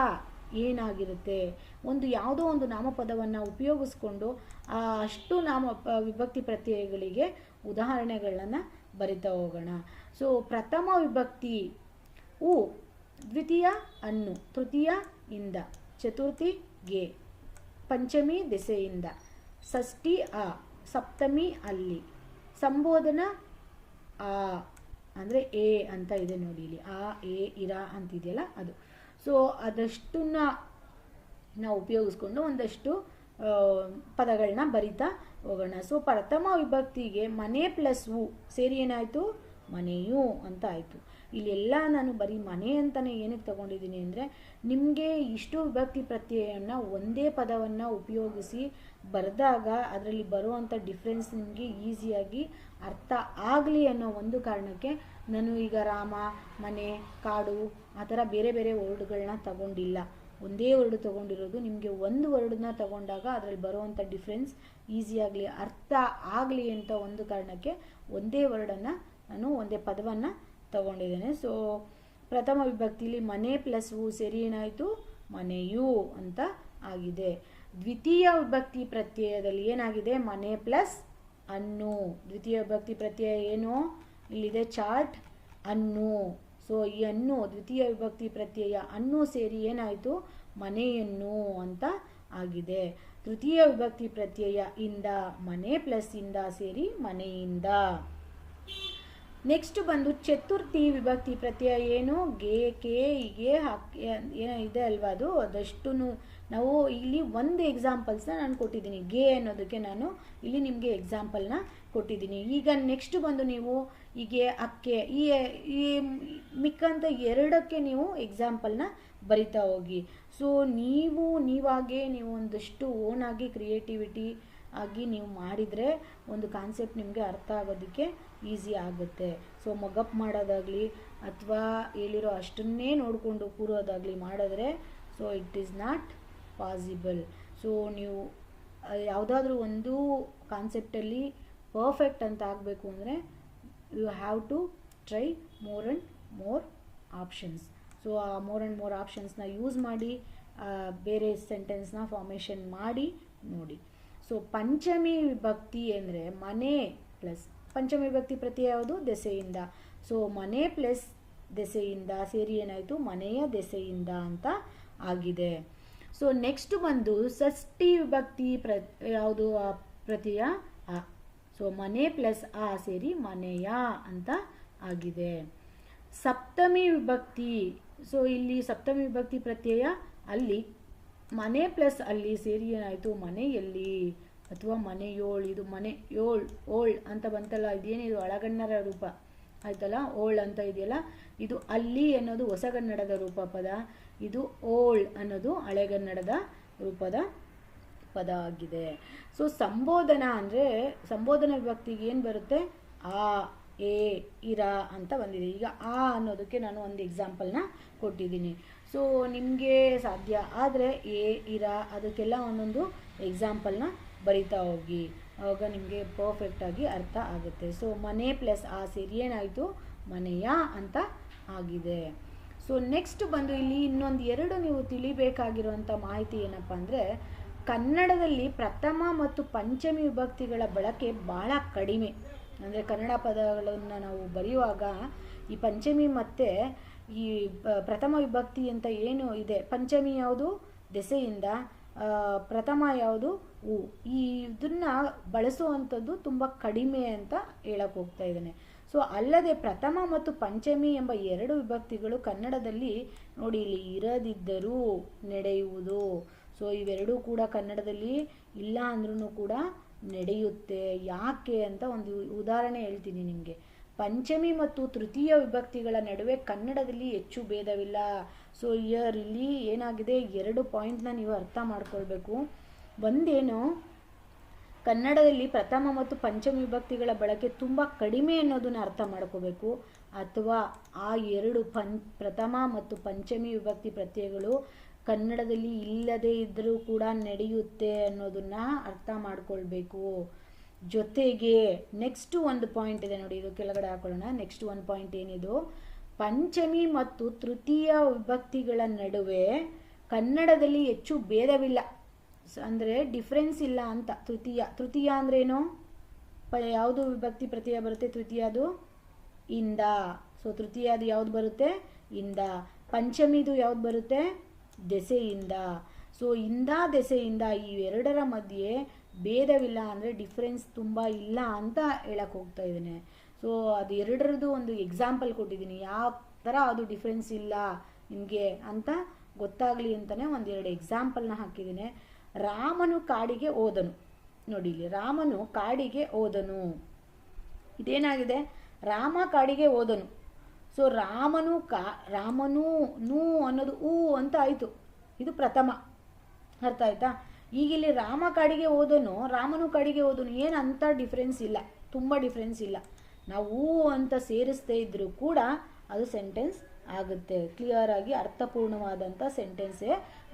ಏನಾಗಿರುತ್ತೆ, ಯಾವುದೋ ಒಂದು ನಾಮಪದವನ್ನು ಉಪಯೋಗಿಸ್ಕೊಂಡು ಅಷ್ಟು ವಿಭಕ್ತಿ ಪ್ರತ್ಯಯಗಳಿಗೆ ಉದಾಹರಣೆಗಳನ್ನು ಬರಿತಾ ಹೋಗೋಣ. ಸೊ ಪ್ರಥಮ ವಿಭಕ್ತಿ ಉ, ದ್ವಿತೀಯ ಅನ್ನು, ತೃತೀಯ ಇಂದ, ಚತುರ್ಥಿ ಗೆ, ಪಂಚಮಿ ದೆಸೆಯಿಂದ, ಷಷ್ಠಿ ಆ, ಸಪ್ತಮಿ ಅಲ್ಲಿ, ಸಂಬೋಧನ ಆ ಅಂದರೆ ಎ ಅಂತ ಇದೆ ನೋಡಿ, ಇಲ್ಲಿ ಆ, ಎ, ಇರ ಅಂತಿದೆಯಲ್ಲ ಅದು. ಸೊ ಅದಷ್ಟನ್ನ ನಾವು ಉಪಯೋಗಿಸ್ಕೊಂಡು ಒಂದಷ್ಟು ಪದಗಳನ್ನ ಬರಿತಾ ಹೋಗೋಣ. ಸೊ ಪ್ರಥಮ ವಿಭಕ್ತಿಗೆ ಮನೆ ಪ್ಲಸ್ ಉ ಸೇರಿ ಏನಾಯಿತು? ಮನೆಯು ಅಂತ ಆಯಿತು. ಇಲ್ಲೆಲ್ಲ ನಾನು ಬರೀ ಮನೆ ಅಂತಲೇ ಏನಕ್ಕೆ ತಗೊಂಡಿದ್ದೀನಿ ಅಂದರೆ ನಿಮಗೆ ಇಷ್ಟು ವಿಭಕ್ತಿ ಪ್ರತ್ಯಯವನ್ನು ಒಂದೇ ಪದವನ್ನು ಉಪಯೋಗಿಸಿ ಬರೆದಾಗ ಅದರಲ್ಲಿ ಬರುವಂಥ ಡಿಫ್ರೆನ್ಸ್ ನಿಮಗೆ ಈಸಿಯಾಗಿ ಅರ್ಥ ಆಗಲಿ ಅನ್ನೋ ಒಂದು ಕಾರಣಕ್ಕೆ ನಾನು ಈಗ ರಾಮ, ಮನೆ, ಕಾಡು ಆ ಥರ ಬೇರೆ ಬೇರೆ ವರ್ಡ್ಗಳನ್ನ ತಗೊಂಡಿಲ್ಲ. ಒಂದೇ ವರ್ಡ್ ತೊಗೊಂಡಿರೋದು. ನಿಮಗೆ ಒಂದು ವರ್ಡನ್ನ ತಗೊಂಡಾಗ ಅದರಲ್ಲಿ ಬರುವಂಥ ಡಿಫ್ರೆನ್ಸ್ ಈಸಿಯಾಗಲಿ, ಅರ್ಥ ಆಗಲಿ ಅಂತ ಒಂದು ಕಾರಣಕ್ಕೆ ಒಂದೇ ವರ್ಡನ್ನು ನಾನು ಒಂದೇ ಪದವನ್ನು ತಗೊಂಡಿದ್ದೇನೆ. ಸೊ ಪ್ರಥಮ ವಿಭಕ್ತಿಲಿ ಮನೆ ಪ್ಲಸ್ ಹೂ ಸೇರಿ ಏನಾಯಿತು, ಮನೆಯು ಅಂತ ಆಗಿದೆ. ದ್ವಿತೀಯ ವಿಭಕ್ತಿ ಪ್ರತ್ಯಯದಲ್ಲಿ ಏನಾಗಿದೆ, ಮನೆ ಪ್ಲಸ್ ಅನ್ನು. ದ್ವಿತೀಯ ವಿಭಕ್ತಿ ಪ್ರತ್ಯಯ ಏನು, ಇಲ್ಲಿದೆ ಚಾರ್ಟ್, ಅನ್ನು. ಸೊ ಈ ಅನ್ನು ದ್ವಿತೀಯ ವಿಭಕ್ತಿ ಪ್ರತ್ಯಯ ಅನ್ನು ಸೇರಿ ಏನಾಯಿತು, ಮನೆಯನ್ನು ಅಂತ ಆಗಿದೆ. ತೃತೀಯ ವಿಭಕ್ತಿ ಪ್ರತ್ಯಯ ಇಂದ, ಮನೆ ಪ್ಲಸ್ ಇಂದ ಸೇರಿ ಮನೆಯಿಂದ. ನೆಕ್ಸ್ಟ್ ಬಂದು ಚತುರ್ಥಿ ವಿಭಕ್ತಿ ಪ್ರತ್ಯಯ ಏನು, ಗೆ, ಕೆ, ಹೀಗೆ ಏನೋ ಇದೆ ಅಲ್ವಾ, ಅದಷ್ಟು ನಾವು ಇಲ್ಲಿ ಒಂದು ಎಕ್ಸಾಂಪಲ್ಸ್ನ ನಾನು ಕೊಟ್ಟಿದ್ದೀನಿ. ಗೆ ಅನ್ನೋದಕ್ಕೆ ನಾನು ಇಲ್ಲಿ ನಿಮಗೆ ಎಕ್ಸಾಂಪಲ್ನ ಕೊಟ್ಟಿದ್ದೀನಿ. ಈಗ ನೆಕ್ಸ್ಟ್ ಬಂದು ನೀವು ಹೀಗೆ ಅಕ್ಕೆ, ಈ ಮಿಕ್ಕಂತ ಎರಡಕ್ಕೆ ನೀವು ಎಕ್ಸಾಂಪಲ್ನ ಬರಿತಾ ಹೋಗಿ. ಸೊ ನೀವಾಗೆ ನೀವು ಒಂದಷ್ಟು ಓನಾಗಿ ಕ್ರಿಯೇಟಿವಿಟಿ ಆಗಿ ನೀವು ಮಾಡಿದರೆ ಒಂದು ಕಾನ್ಸೆಪ್ಟ್ ನಿಮಗೆ ಅರ್ಥ ಆಗೋದಕ್ಕೆ ಈಸಿ ಆಗುತ್ತೆ. ಸೊ ಮಗಪ್ ಮಾಡೋದಾಗಲಿ ಅಥವಾ ಹೇಳಿರೋ ಅಷ್ಟನ್ನೇ ನೋಡಿಕೊಂಡು ಕೂರೋದಾಗಲಿ ಮಾಡಿದ್ರೆ so it is not possible. So ನೀವು ಯಾವುದಾದ್ರೂ ಒಂದು ಕಾನ್ಸೆಪ್ಟಲ್ಲಿ ಪರ್ಫೆಕ್ಟ್ ಅಂತ ಆಗಬೇಕು ಅಂದರೆ you have to try more and more options. So ಆ ಮೋರ್ ಆ್ಯಂಡ್ ಮೋರ್ ಆಪ್ಷನ್ಸ್ನ ಯೂಸ್ ಮಾಡಿ ಬೇರೆ ಸೆಂಟೆನ್ಸ್ನ ಫಾರ್ಮೇಷನ್ ಮಾಡಿ ನೋಡಿ. ಸೊ ಪಂಚಮಿ ವಿಭಕ್ತಿ ಅಂದರೆ ಮನೆ ಪ್ಲಸ್, ಪಂಚಮಿ ವಿಭಕ್ತಿ ಪ್ರತ್ಯಯ ಯಾವುದು, ದೆಸೆಯಿಂದ. ಸೊ ಮನೆ ಪ್ಲಸ್ ದೆಸೆಯಿಂದ ಸೇರಿ ಏನಾಯಿತು, ಮನೆಯ ದೆಸೆಯಿಂದ ಅಂತ ಆಗಿದೆ. ಸೊ ನೆಕ್ಸ್ಟ್ ಬಂದು ಷಷ್ಠಿ ವಿಭಕ್ತಿ ಯಾವುದು ಪ್ರತ್ಯಯ ಅ. ಸೊ ಮನೆ ಪ್ಲಸ್ ಆ ಸೇರಿ ಮನೆಯ ಅಂತ ಆಗಿದೆ. ಸಪ್ತಮಿ ವಿಭಕ್ತಿ, ಸೊ ಇಲ್ಲಿ ಸಪ್ತಮಿ ವಿಭಕ್ತಿ ಪ್ರತ್ಯಯ ಅಲ್ಲಿ ಮನೆ ಪ್ಲಸ್ ಅಲ್ಲಿ ಸೇರಿ ಏನಾಯಿತು, ಮನೆಯಲ್ಲಿ ಅಥವಾ ಮನೆಯೋಳ್. ಇದು ಮನೆ ಓಳ್ ಅಂತ ಬಂತಲ್ಲ, ಇದೇನಿದು ಹಳಗನ್ನಡ ರೂಪ ಆಯ್ತಲ್ಲ, ಓಳ್ ಅಂತ ಇದೆಯಲ್ಲ, ಇದು ಅಲ್ಲಿ ಅನ್ನೋದು ಹೊಸಗನ್ನಡದ ರೂಪ ಪದ, ಇದು ಓಳ್ ಅನ್ನೋದು ಹಳೆಗನ್ನಡದ ರೂಪದ ಪದ ಆಗಿದೆ. ಸೊ ಸಂಬೋಧನಾ ಅಂದರೆ ಸಂಬೋಧನಾ ವಿಭಕ್ತಿಗೆ ಏನು ಬರುತ್ತೆ, ಆ, ಎ, ಇರ ಅಂತ ಬಂದಿದೆ. ಈಗ ಆ ಅನ್ನೋದಕ್ಕೆ ನಾನು ಒಂದು ಎಕ್ಸಾಂಪಲ್ನ ಕೊಟ್ಟಿದ್ದೀನಿ. ಸೊ ನಿಮಗೆ ಸಾಧ್ಯ ಆದರೆ ಎ, ಇರ ಅದಕ್ಕೆಲ್ಲ ಒಂದೊಂದು ಎಕ್ಸಾಂಪಲ್ನ ಬರಿತಾ ಹೋಗಿ, ಆವಾಗ ನಿಮಗೆ ಪರ್ಫೆಕ್ಟಾಗಿ ಅರ್ಥ ಆಗುತ್ತೆ. ಸೊ ಮನೆ ಪ್ಲಸ್ ಆ ಸೇರಿ ಏನಾಯಿತು, ಮನೆಯ ಅಂತ ಆಗಿದೆ. ಸೊ ನೆಕ್ಸ್ಟ್ ಬಂದು ಇಲ್ಲಿ ಇನ್ನೊಂದು ಎರಡು ನೀವು ತಿಳಿಬೇಕಾಗಿರುವಂಥ ಮಾಹಿತಿ ಏನಪ್ಪ ಅಂದರೆ, ಕನ್ನಡದಲ್ಲಿ ಪ್ರಥಮ ಮತ್ತು ಪಂಚಮಿ ವಿಭಕ್ತಿಗಳ ಬಳಕೆ ಭಾಳ ಕಡಿಮೆ. ಅಂದರೆ ಕನ್ನಡ ಪದಗಳನ್ನು ನಾವು ಬರೆಯುವಾಗ ಈ ಪಂಚಮಿ ಮತ್ತು ಈ ಪ್ರಥಮ ವಿಭಕ್ತಿ ಅಂತ ಏನು ಇದೆ, ಪಂಚಮಿ ಯಾವುದು ದೆಸೆಯಿಂದ, ಪ್ರಥಮ ಯಾವುದು ಹೂ, ಇದನ್ನು ಬಳಸುವಂಥದ್ದು ತುಂಬ ಕಡಿಮೆ ಅಂತ ಹೇಳಕ್ಕೆ ಹೋಗ್ತಾ ಇದ್ದೇನೆ. ಸೊ ಅಲ್ಲದೆ ಪ್ರಥಮ ಮತ್ತು ಪಂಚಮಿ ಎಂಬ ಎರಡು ವಿಭಕ್ತಿಗಳು ಕನ್ನಡದಲ್ಲಿ ನೋಡಿ ಇಲ್ಲಿ ಇರದಿದ್ದರೂ ನಡೆಯುವುದು. ಸೊ ಇವೆರಡೂ ಕೂಡ ಕನ್ನಡದಲ್ಲಿ ಇಲ್ಲ ಅಂದ್ರೂ ಕೂಡ ನಡೆಯುತ್ತೆ. ಯಾಕೆ ಅಂತ ಒಂದು ಉದಾಹರಣೆ ಹೇಳ್ತೀನಿ ನಿಮಗೆ. ಪಂಚಮಿ ಮತ್ತು ತೃತೀಯ ವಿಭಕ್ತಿಗಳ ನಡುವೆ ಕನ್ನಡದಲ್ಲಿ ಹೆಚ್ಚು ಭೇದವಿಲ್ಲ. ಸೊ ಇಲ್ಲಿ ಏನಾಗಿದೆ, ಎರಡು ಪಾಯಿಂಟ್ನ ನೀವು ಅರ್ಥ ಮಾಡ್ಕೊಳ್ಬೇಕು. ಒಂದೇನು, ಕನ್ನಡದಲ್ಲಿ ಪ್ರಥಮ ಮತ್ತು ಪಂಚಮಿ ವಿಭಕ್ತಿಗಳ ಬಳಕೆ ತುಂಬ ಕಡಿಮೆ ಅನ್ನೋದನ್ನ ಅರ್ಥ ಮಾಡ್ಕೋಬೇಕು. ಅಥವಾ ಆ ಎರಡು ಪ್ರಥಮ ಮತ್ತು ಪಂಚಮಿ ವಿಭಕ್ತಿ ಪ್ರತ್ಯಯಗಳು ಕನ್ನಡದಲ್ಲಿ ಇಲ್ಲದೇ ಇದ್ದರೂ ಕೂಡ ನಡೆಯುತ್ತೆ ಅನ್ನೋದನ್ನ ಅರ್ಥ ಮಾಡ್ಕೊಳ್ಬೇಕು. ಜೊತೆಗೆ ನೆಕ್ಸ್ಟ್ ಒಂದು ಪಾಯಿಂಟ್ ಇದೆ ನೋಡಿ, ಇದು ಕೆಳಗಡೆ ಹಾಕೊಳ್ಳೋಣ. ನೆಕ್ಸ್ಟ್ ಒಂದು ಪಾಯಿಂಟ್ ಏನಿದು, ಪಂಚಮಿ ಮತ್ತು ತೃತೀಯ ವಿಭಕ್ತಿಗಳ ನಡುವೆ ಕನ್ನಡದಲ್ಲಿ ಹೆಚ್ಚು ಭೇದವಿಲ್ಲ, ಅಂದರೆ ಡಿಫ್ರೆನ್ಸ್ ಇಲ್ಲ ಅಂತ. ತೃತೀಯ ಅಂದ್ರೇನು, ಯಾವುದು ವಿಭಕ್ತಿ ಪ್ರತ್ಯಯ ಬರುತ್ತೆ, ತೃತೀಯದು ಇಂದ. ಸೊ ತೃತೀಯದು ಯಾವ್ದು ಬರುತ್ತೆ, ಇಂದ. ಪಂಚಮಿದು ಯಾವ್ದು ಬರುತ್ತೆ, ದೆಸೆಯಿಂದ. ಸೊ ಇಂದ ದೆಸೆಯಿಂದ ಈ ಎರಡರ ಮಧ್ಯೆ ಭೇದವಿಲ್ಲ, ಅಂದರೆ ಡಿಫ್ರೆನ್ಸ್ ತುಂಬ ಇಲ್ಲ ಅಂತ ಹೇಳಕ್ಕೆ ಹೋಗ್ತಾ ಇದ್ದೇನೆ. ಸೊ ಅದು ಎರಡರದ್ದು ಒಂದು ಎಕ್ಸಾಂಪಲ್ ಕೊಟ್ಟಿದ್ದೀನಿ, ಯಾವ ಥರ ಅದು ಡಿಫ್ರೆನ್ಸ್ ಇಲ್ಲ ನಿಮಗೆ ಅಂತ ಗೊತ್ತಾಗಲಿ ಅಂತಲೇ ಒಂದೆರಡು ಎಕ್ಸಾಂಪಲ್ನ ಹಾಕಿದ್ದೀನಿ. ರಾಮನು ಕಾಡಿಗೆ ಹೋದನು. ನೋಡಿ ಇಲ್ಲಿ ರಾಮನು ಕಾಡಿಗೆ ಹೋದನು, ಇದೇನಾಗಿದೆ, ರಾಮ ಕಾಡಿಗೆ ಹೋದನು. ಸೊ ರಾಮನು ನೂ ಅನ್ನೋದು ಊ ಅಂತ ಆಯಿತು, ಇದು ಪ್ರಥಮ. ಅರ್ಥ ಆಯ್ತಾ? ಈಗ ಇಲ್ಲಿ ರಾಮ ಕಾಡಿಗೆ ಹೋದನು, ರಾಮನು ಕಾಡಿಗೆ ಹೋದನು, ಏನು ಅಂತ ಡಿಫ್ರೆನ್ಸ್ ಇಲ್ಲ, ತುಂಬ ಡಿಫ್ರೆನ್ಸ್ ಇಲ್ಲ. ನಾವು ಊ ಅಂತ ಸೇರಿಸದೇ ಇದ್ದರೂ ಕೂಡ ಅದು ಸೆಂಟೆನ್ಸ್ ಆಗುತ್ತೆ, ಕ್ಲಿಯರ್ ಆಗಿ ಅರ್ಥಪೂರ್ಣವಾದಂಥ ಸೆಂಟೆನ್ಸೇ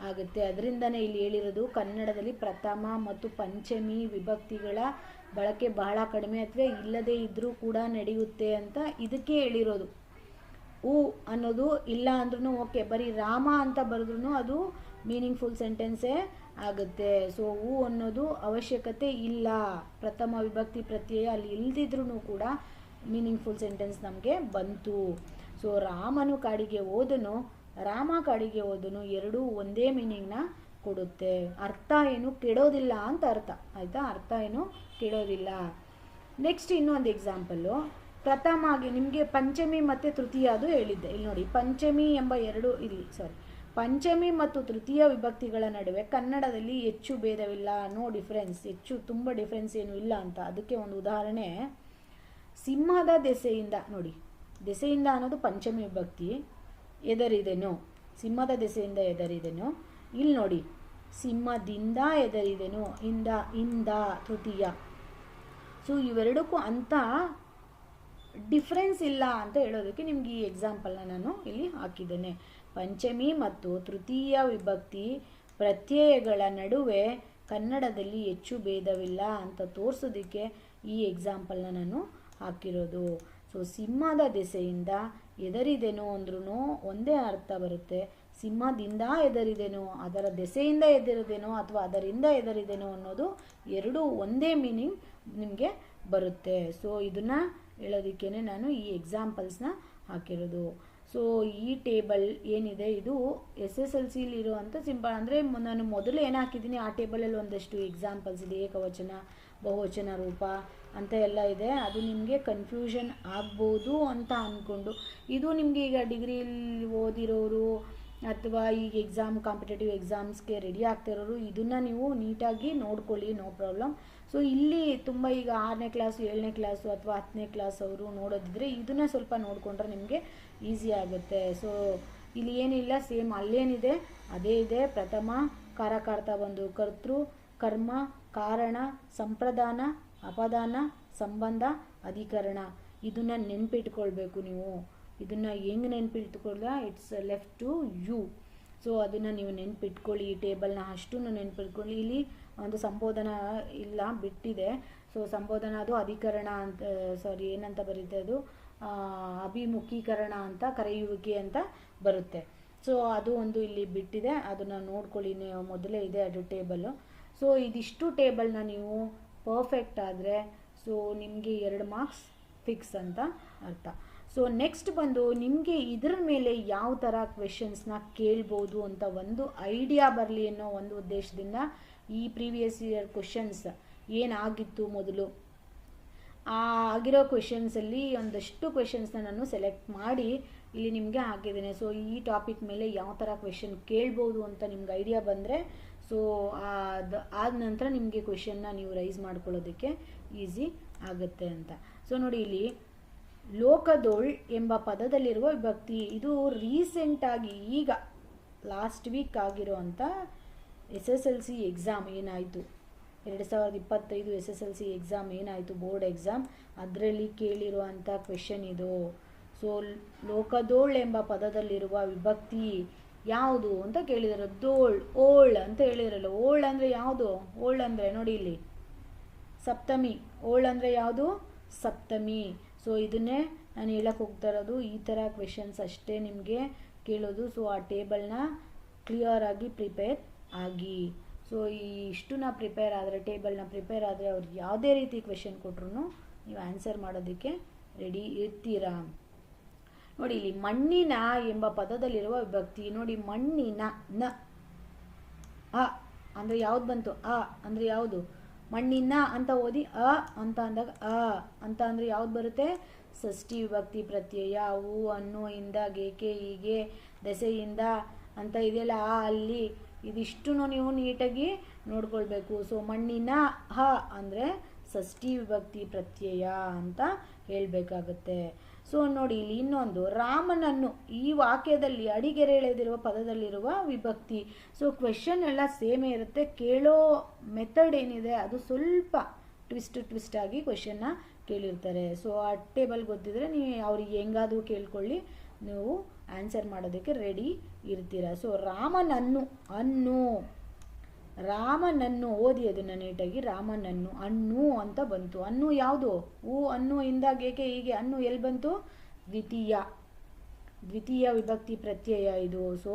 ಆಗುತ್ತೆ. ಅದರಿಂದನೇ ಇಲ್ಲಿ ಹೇಳಿರೋದು ಕನ್ನಡದಲ್ಲಿ ಪ್ರಥಮ ಮತ್ತು ಪಂಚಮಿ ವಿಭಕ್ತಿಗಳ ಬಳಕೆ ಬಹಳ ಕಡಿಮೆ ಅಥವಾ ಇಲ್ಲದೇ ಇದ್ದರೂ ಕೂಡ ನಡೆಯುತ್ತೆ ಅಂತ ಇದಕ್ಕೆ ಹೇಳಿರೋದು. ಊ ಅನ್ನೋದು ಇಲ್ಲ ಅಂದ್ರೂ ಓಕೆ, ಬರೀ ರಾಮ ಅಂತ ಬರೆದ್ರೂ ಅದು ಮೀನಿಂಗ್ಫುಲ್ ಸೆಂಟೆನ್ಸೇ ಆಗುತ್ತೆ. ಸೊ ಊ ಅನ್ನೋದು ಅವಶ್ಯಕತೆ ಇಲ್ಲ, ಪ್ರಥಮ ವಿಭಕ್ತಿ ಪ್ರತ್ಯಯ ಅಲ್ಲಿ ಇಲ್ದಿದ್ರೂ ಕೂಡ ಮೀನಿಂಗ್ಫುಲ್ ಸೆಂಟೆನ್ಸ್ ನಮಗೆ ಬಂತು. ಸೊ ರಾಮನು ಕಾಡಿಗೆ ಹೋದನು, ರಾಮ ಕಾಡಿಗೆ ಹೋದನು, ಎರಡೂ ಒಂದೇ ಮೀನಿಂಗ್ನ ಕೊಡುತ್ತೆ. ಅರ್ಥ ಏನು ಕೆಡೋದಿಲ್ಲ ಅಂತ ಅರ್ಥ, ಆಯಿತಾ? ಅರ್ಥ ಏನು ಕೆಡೋದಿಲ್ಲ. ನೆಕ್ಸ್ಟ್ ಇನ್ನೊಂದು ಎಕ್ಸಾಂಪಲ್ಲು, ಪ್ರಥಮಾಗಿ ನಿಮಗೆ ಪಂಚಮಿ ಮತ್ತು ತೃತೀಯ ಅದು ಹೇಳಿದ್ದೆ. ಇಲ್ಲಿ ನೋಡಿ, ಪಂಚಮಿ ಎಂಬ ಪಂಚಮಿ ಮತ್ತು ತೃತೀಯ ವಿಭಕ್ತಿಗಳ ನಡುವೆ ಕನ್ನಡದಲ್ಲಿ ಹೆಚ್ಚು ಭೇದವಿಲ್ಲ. ನೋ ಡಿಫ್ರೆನ್ಸ್, ಹೆಚ್ಚು ತುಂಬ ಡಿಫ್ರೆನ್ಸ್ ಏನು ಇಲ್ಲ ಅಂತ. ಅದಕ್ಕೆ ಒಂದು ಉದಾಹರಣೆ, ಸಿಂಹದ ದೆಸೆಯಿಂದ. ನೋಡಿ, ದೆಸೆಯಿಂದ ಅನ್ನೋದು ಪಂಚಮಿ ವಿಭಕ್ತಿ, ಎದರಿದೆನು, ಸಿಂಹದ ದೆಸೆಯಿಂದ ಎದರಿದೆನು. ಇಲ್ಲಿ ನೋಡಿ, ಸಿಂಹದಿಂದ ಎದರಿದೆನು, ಇಂದ ತೃತೀಯ. ಸೊ ಇವೆರಡಕ್ಕೂ ಅಂತ ಡಿಫ್ರೆನ್ಸ್ ಇಲ್ಲ ಅಂತ ಹೇಳೋದಕ್ಕೆ ನಿಮ್ಗೆ ಈ ಎಕ್ಸಾಂಪಲ್ನ ನಾನು ಇಲ್ಲಿ ಹಾಕಿದ್ದೇನೆ. ಪಂಚಮಿ ಮತ್ತು ತೃತೀಯ ವಿಭಕ್ತಿ ಪ್ರತ್ಯಯಗಳ ನಡುವೆ ಕನ್ನಡದಲ್ಲಿ ಹೆಚ್ಚು ಭೇದವಿಲ್ಲ ಅಂತ ತೋರಿಸೋದಕ್ಕೆ ಈ ಎಕ್ಸಾಂಪಲ್ನ ನಾನು ಹಾಕಿರೋದು. ಸೊ ಸಿಂಹದ ದೆಸೆಯಿಂದ ಎದರಿದೆನೋ ಅಂದ್ರೂ ಒಂದೇ ಅರ್ಥ ಬರುತ್ತೆ. ಸಿಂಹದಿಂದ ಎದರಿದೆನೋ, ಅದರ ದೆಸೆಯಿಂದ ಎದರಿದೆನೋ ಅಥವಾ ಅದರಿಂದ ಎದರಿದೆನೋ ಅನ್ನೋದು ಎರಡೂ ಒಂದೇ ಮೀನಿಂಗ್ ನಿಮಗೆ ಬರುತ್ತೆ. ಸೊ ಇದನ್ನು ಹೇಳೋದಕ್ಕೇ ನಾನು ಈ ಎಕ್ಸಾಂಪಲ್ಸ್ನ ಹಾಕಿರೋದು. ಸೊ ಈ ಟೇಬಲ್ ಏನಿದೆ ಇದು SSLC ಇರುವಂಥ ಸಿಂಪಲ್, ಅಂದರೆ ನಾನು ಮೊದಲು ಏನು ಹಾಕಿದ್ದೀನಿ ಆ ಟೇಬಲಲ್ಲಿ ಒಂದಷ್ಟು ಎಕ್ಸಾಂಪಲ್ಸ್ ಇದೆ, ಏಕವಚನ ಬಹುವಚನ ರೂಪ ಅಂತ ಎಲ್ಲ ಇದೆ. ಅದು ನಿಮಗೆ ಕನ್ಫ್ಯೂಷನ್ ಆಗ್ಬೋದು ಅಂತ ಅಂದ್ಕೊಂಡು, ಇದು ನಿಮಗೆ ಈಗ ಡಿಗ್ರಿಯಲ್ಲಿ ಓದಿರೋರು ಅಥವಾ ಈಗ ಕಾಂಪಿಟೇಟಿವ್ ಎಕ್ಸಾಮ್ಸ್ಗೆ ರೆಡಿ ಆಗ್ತಿರೋರು ಇದನ್ನು ನೀವು ನೀಟಾಗಿ ನೋಡ್ಕೊಳ್ಳಿ, ನೋ ಪ್ರಾಬ್ಲಮ್. ಸೊ ಇಲ್ಲಿ ತುಂಬ ಈಗ 6ನೇ ಕ್ಲಾಸು 7ನೇ ಕ್ಲಾಸು ಅಥವಾ 10ನೇ ಕ್ಲಾಸ್ ಅವರು ನೋಡೋದಿದ್ರೆ ಇದನ್ನು ಸ್ವಲ್ಪ ನೋಡಿಕೊಂಡ್ರೆ ನಿಮಗೆ ಈಸಿ ಆಗುತ್ತೆ. ಸೊ ಇಲ್ಲಿ ಏನಿಲ್ಲ, ಸೇಮ್ ಅಲ್ಲೇನಿದೆ ಅದೇ ಇದೆ. ಪ್ರಥಮ ಕಾರಕಾರ್ಥ ಬಂದು ಕರ್ತೃ, ಕರ್ಮ, ಕಾರಣ, ಸಂಪ್ರದಾನ, ಅಪದಾನ, ಸಂಬಂಧ, ಅಧಿಕರಣ. ಇದನ್ನು ನೆನ್ಪಿಟ್ಕೊಳ್ಬೇಕು ನೀವು. ಇದನ್ನು ಹೆಂಗೆ ನೆನ್ಪಿಟ್ಕೊಳ್ಳ, it's left to you. So ಅದನ್ನು ನೀವು ನೆನ್ಪಿಟ್ಕೊಳ್ಳಿ, ಈ ಟೇಬಲ್ನ ಅಷ್ಟೂ ನೆನ್ಪಿಟ್ಕೊಳ್ಳಿ. ಇಲ್ಲಿ ಒಂದು ಸಂಬೋಧನ ಇಲ್ಲ, ಬಿಟ್ಟಿದೆ. ಸೊ ಸಂಬೋಧನ ಅದು ಅಧಿಕರಣ ಅಂತ, ಏನಂತ ಬರುತ್ತೆ ಅದು, ಅಭಿಮುಖೀಕರಣ ಅಂತ, ಕರೆಯುವಿಕೆ ಅಂತ ಬರುತ್ತೆ. ಸೊ ಅದು ಒಂದು ಇಲ್ಲಿ ಬಿಟ್ಟಿದೆ, ಅದನ್ನು ನೋಡ್ಕೊಳ್ಳಿ, ಮೊದಲೇ ಇದೆ ಅದು ಟೇಬಲ್ಲು. ಸೊ ಇದಿಷ್ಟು ಟೇಬಲ್ನ ನೀವು ಪರ್ಫೆಕ್ಟ್ ಆದರೆ ಸೊ ನಿಮಗೆ 2 ಮಾರ್ಕ್ಸ್ ಫಿಕ್ಸ್ ಅಂತ ಅರ್ಥ. ಸೊ ನೆಕ್ಸ್ಟ್ ಬಂದು ನಿಮಗೆ ಇದರ ಮೇಲೆ ಯಾವ ಥರ ಕ್ವೆಶನ್ಸ್ನ ಕೇಳ್ಬೋದು ಅಂತ ಒಂದು ಐಡಿಯಾ ಬರಲಿ ಅನ್ನೋ ಒಂದು ಉದ್ದೇಶದಿಂದ ಈ ಪ್ರೀವಿಯಸ್ ಇಯರ್ ಕ್ವೆಶನ್ಸ್ ಏನಾಗಿತ್ತು ಮೊದಲು ಆಗಿರೋ ಕ್ವೆಶನ್ಸಲ್ಲಿ ಒಂದಷ್ಟು ಕ್ವೆಶನ್ಸ್ನ ನಾನು ಸೆಲೆಕ್ಟ್ ಮಾಡಿ ಇಲ್ಲಿ ನಿಮಗೆ ಹಾಕಿದ್ದೇನೆ. ಸೊ ಈ ಟಾಪಿಕ್ ಮೇಲೆ ಯಾವ ಥರ ಕ್ವೆಶನ್ ಕೇಳ್ಬೋದು ಅಂತ ನಿಮ್ಗೆ ಐಡಿಯಾ ಬಂದರೆ ಸೊ ಆದ ನಂತರ ನಿಮಗೆ ಕ್ವೆಶನ್ನ ನೀವು ರೈಸ್ ಮಾಡ್ಕೊಳ್ಳೋದಕ್ಕೆ ಈಸಿ ಆಗುತ್ತೆ ಅಂತ. ಸೊ ನೋಡಿ, ಇಲ್ಲಿ ಲೋಕದೋಳ್ ಎಂಬ ಪದದಲ್ಲಿರುವ ವಿಭಕ್ತಿ, ಇದು ರೀಸೆಂಟಾಗಿ ಈಗ ಲಾಸ್ಟ್ ವೀಕ್ ಆಗಿರೋವಂಥ SSLC ಎಕ್ಸಾಮ್ ಏನಾಯಿತು, 2025 SSLC ಎಕ್ಸಾಮ್ ಏನಾಯಿತು, ಬೋರ್ಡ್ ಎಕ್ಸಾಮ್, ಅದರಲ್ಲಿ ಕೇಳಿರುವಂಥ ಕ್ವೆಶನ್ ಇದು. ಸೊ ಲೋಕದೋಳ್ ಎಂಬ ಪದದಲ್ಲಿರುವ ವಿಭಕ್ತಿ ಯಾವುದು ಅಂತ ಕೇಳಿದರು. ದೋಳ್, ಓಳ್ ಅಂತ ಹೇಳಿರಲ್ಲ. ಓಳ್ ಅಂದರೆ ಯಾವುದು? ಓಳ್ ಅಂದರೆ ನೋಡಿ ಇಲ್ಲಿ ಸಪ್ತಮಿ. ಓಳ್ ಅಂದರೆ ಯಾವುದು? ಸಪ್ತಮಿ. ಸೊ ಇದನ್ನೇ ನಾನು ಹೇಳಕ್ಕೆ ಹೋಗ್ತಾ ಇರೋದು. ಈ ಥರ ಕ್ವೆಶನ್ಸ್ ಅಷ್ಟೇ ನಿಮಗೆ ಕೇಳೋದು. ಸೊ ಆ ಟೇಬಲ್ನ ಕ್ಲಿಯರಾಗಿ ಪ್ರಿಪೇರ್ ಆಗಿ. ಸೊ ಇಷ್ಟನ್ನ ಪ್ರಿಪೇರ್ ಆದರೆ, ಟೇಬಲ್ನ ಪ್ರಿಪೇರ್ ಆದರೆ ಅವ್ರು ಯಾವುದೇ ರೀತಿ ಕ್ವೆಶನ್ ಕೊಟ್ಟರು ನೀವು ಆನ್ಸರ್ ಮಾಡೋದಕ್ಕೆ ರೆಡಿ ಇರ್ತೀರಾ. ನೋಡಿ ಇಲ್ಲಿ ಮಣ್ಣಿನ ಎಂಬ ಪದದಲ್ಲಿರುವ ವಿಭಕ್ತಿ ನೋಡಿ. ಮಣ್ಣಿನ ನ ಅ ಅಂದರೆ ಯಾವ್ದು ಬಂತು? ಅ ಅಂದರೆ ಯಾವುದು? ಮಣ್ಣಿನ ಅಂತ ಓದಿ ಅ ಅಂತ ಅಂದಾಗ ಅ ಅಂತ ಅಂದರೆ ಯಾವ್ದು ಬರುತ್ತೆ? ಷಷ್ಠಿ ವಿಭಕ್ತಿ ಪ್ರತ್ಯಯ. ಹೂ, ಹಣ್ಣು, ಇಂದ, ಗೇಕೆ, ಹೀಗೆ, ದೆಸೆಯಿಂದ ಅಂತ ಇದೆಯಲ್ಲ, ಆ ಅಲ್ಲಿ ಇದಿಷ್ಟು ನೀವು ನೀಟಾಗಿ ನೋಡ್ಕೊಳ್ಬೇಕು. ಸೊ ಮಣ್ಣಿನ ಹ ಅಂದರೆ ಷಷ್ಠಿ ವಿಭಕ್ತಿ ಪ್ರತ್ಯಯ ಅಂತ ಹೇಳಬೇಕಾಗುತ್ತೆ. ಸೊ ನೋಡಿ ಇಲ್ಲಿ ಇನ್ನೊಂದು ರಾಮನನ್ನು, ಈ ವಾಕ್ಯದಲ್ಲಿ ಅಡಿಗೆರೆ ಎಳೆದಿರುವ ಪದದಲ್ಲಿರುವ ವಿಭಕ್ತಿ. ಸೊ ಕ್ವೆಶನ್ ಎಲ್ಲ ಸೇಮೇ ಇರುತ್ತೆ, ಕೇಳೋ ಮೆಥಡ್ ಏನಿದೆ ಅದು ಸ್ವಲ್ಪ ಟ್ವಿಸ್ಟ್ ಆಗಿ ಕ್ವೆಶನ್ನ ಕೇಳಿರ್ತಾರೆ. ಸೊ ಆ ಟೇಬಲ್ ಗೊತ್ತಿದ್ರೆ ನೀವು ಅವ್ರಿಗೆ ಹೆಂಗಾದರೂ ಕೇಳ್ಕೊಳ್ಳಿ, ನೀವು ಆನ್ಸರ್ ಮಾಡೋದಕ್ಕೆ ರೆಡಿ ಇರ್ತೀರ. ಸೊ ರಾಮನನ್ನು ಓದಿ ಅದನ್ನು ನೀಟಾಗಿ. ರಾಮನನ್ನು, ಅನ್ನು ಅಂತ ಬಂತು. ಅನ್ನು ಯಾವುದು? ಅನ್ನು ಇಂದಾಗೇಕೆ ಹೀಗೆ ಅನ್ನು ಎಲ್ಲಿ ಬಂತು? ದ್ವಿತೀಯ ವಿಭಕ್ತಿ ಪ್ರತ್ಯಯ ಇದು. ಸೊ